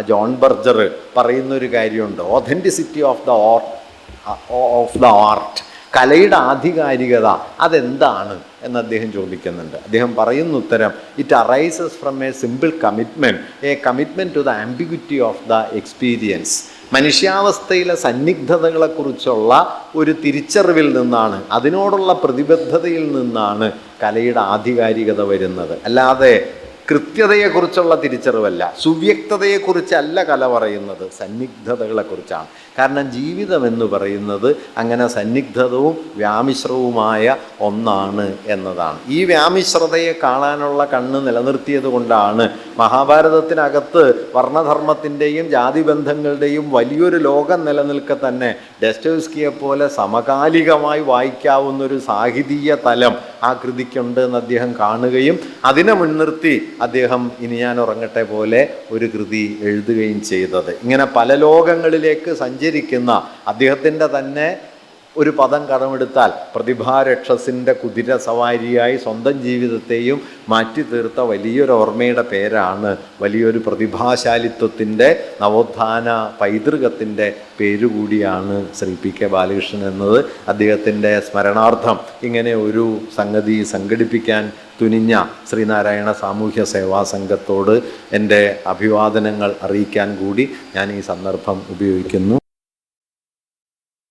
ജോൺ ബർജർ പറയുന്നൊരു കാര്യമുണ്ട്, ഓഥൻറ്റിസിറ്റി ഓഫ് ദ ആർട്ട്. കലയുടെ ആധികാരികത അതെന്താണ് എന്ന് അദ്ദേഹം ചോദിക്കുന്നുണ്ട്. അദ്ദേഹം പറയുന്ന ഉത്തരം, it arises from a simple commitment to the ambiguity of the experience. മനുഷ്യാവസ്ഥയിലെ സന്നിഗ്ധതകളെക്കുറിച്ചുള്ള ഒരു തിരിച്ചറിവിൽ നിന്നാണ്, അതിനോടുള്ള പ്രതിബദ്ധതയിൽ നിന്നാണ് കലയുടെ ആധികാരികത വരുന്നത്. അല്ലാതെ കൃത്യതയെക്കുറിച്ചുള്ള തിരിച്ചറിവല്ല, സുവ്യക്തതയെക്കുറിച്ചല്ല കല പറയുന്നത്, സന്നിഗ്ധതകളെക്കുറിച്ചാണ്. കാരണം ജീവിതം എന്ന് പറയുന്നത് അങ്ങനെ സന്നിഗ്ധതവും വ്യാമിശ്രവുമായ ഒന്നാണ് എന്നതാണ്. ഈ വ്യാമിശ്രതയെ കാണാനുള്ള കണ്ണ് നിലനിർത്തിയത് കൊണ്ടാണ് മഹാഭാരതത്തിനകത്ത് വർണ്ണധർമ്മത്തിൻ്റെയും ജാതിബന്ധങ്ങളുടെയും വലിയൊരു ലോകം നിലനിൽക്കെ തന്നെ ഡെസ്റ്റോവ്സ്കിയെ പോലെ സമകാലികമായി വായിക്കാവുന്നൊരു സാഹിതീയ തലം ആ കൃതിക്കുണ്ട് എന്ന് അദ്ദേഹം കാണുകയും അതിനെ മുൻനിർത്തി അദ്ദേഹം ഇനി ഞാൻ ഉറങ്ങട്ടെ പോലെ ഒരു കൃതി എഴുതുകയും ചെയ്തത്. ഇങ്ങനെ പല ലോകങ്ങളിലേക്ക് സഞ്ചരിക്കുന്ന അദ്ദേഹത്തിൻ്റെ തന്നെ ഒരു പദം കടമെടുത്താൽ പ്രതിഭാരക്ഷസിൻ്റെ കുതിര സവാരിയായി സ്വന്തം ജീവിതത്തെയും മാറ്റി തീർത്ത വലിയൊരു ഓർമ്മയുടെ പേരാണ്, വലിയൊരു പ്രതിഭാശാലിത്വത്തിൻ്റെ നവോത്ഥാന പൈതൃകത്തിൻ്റെ പേരുകൂടിയാണ് ശ്രീ പി കെ ബാലകൃഷ്ണൻ എന്നത്. അദ്ദേഹത്തിൻ്റെ സ്മരണാർത്ഥം ഇങ്ങനെ ഒരു സംഗതി സംഘടിപ്പിക്കാൻ തുനിഞ്ഞ ശ്രീനാരായണ സാമൂഹ്യ സേവാ സംഘത്തോട് എൻ്റെ അഭിവാദനങ്ങൾ അറിയിക്കാൻ കൂടി ഞാൻ ഈ സന്ദർഭം ഉപയോഗിക്കുന്നു.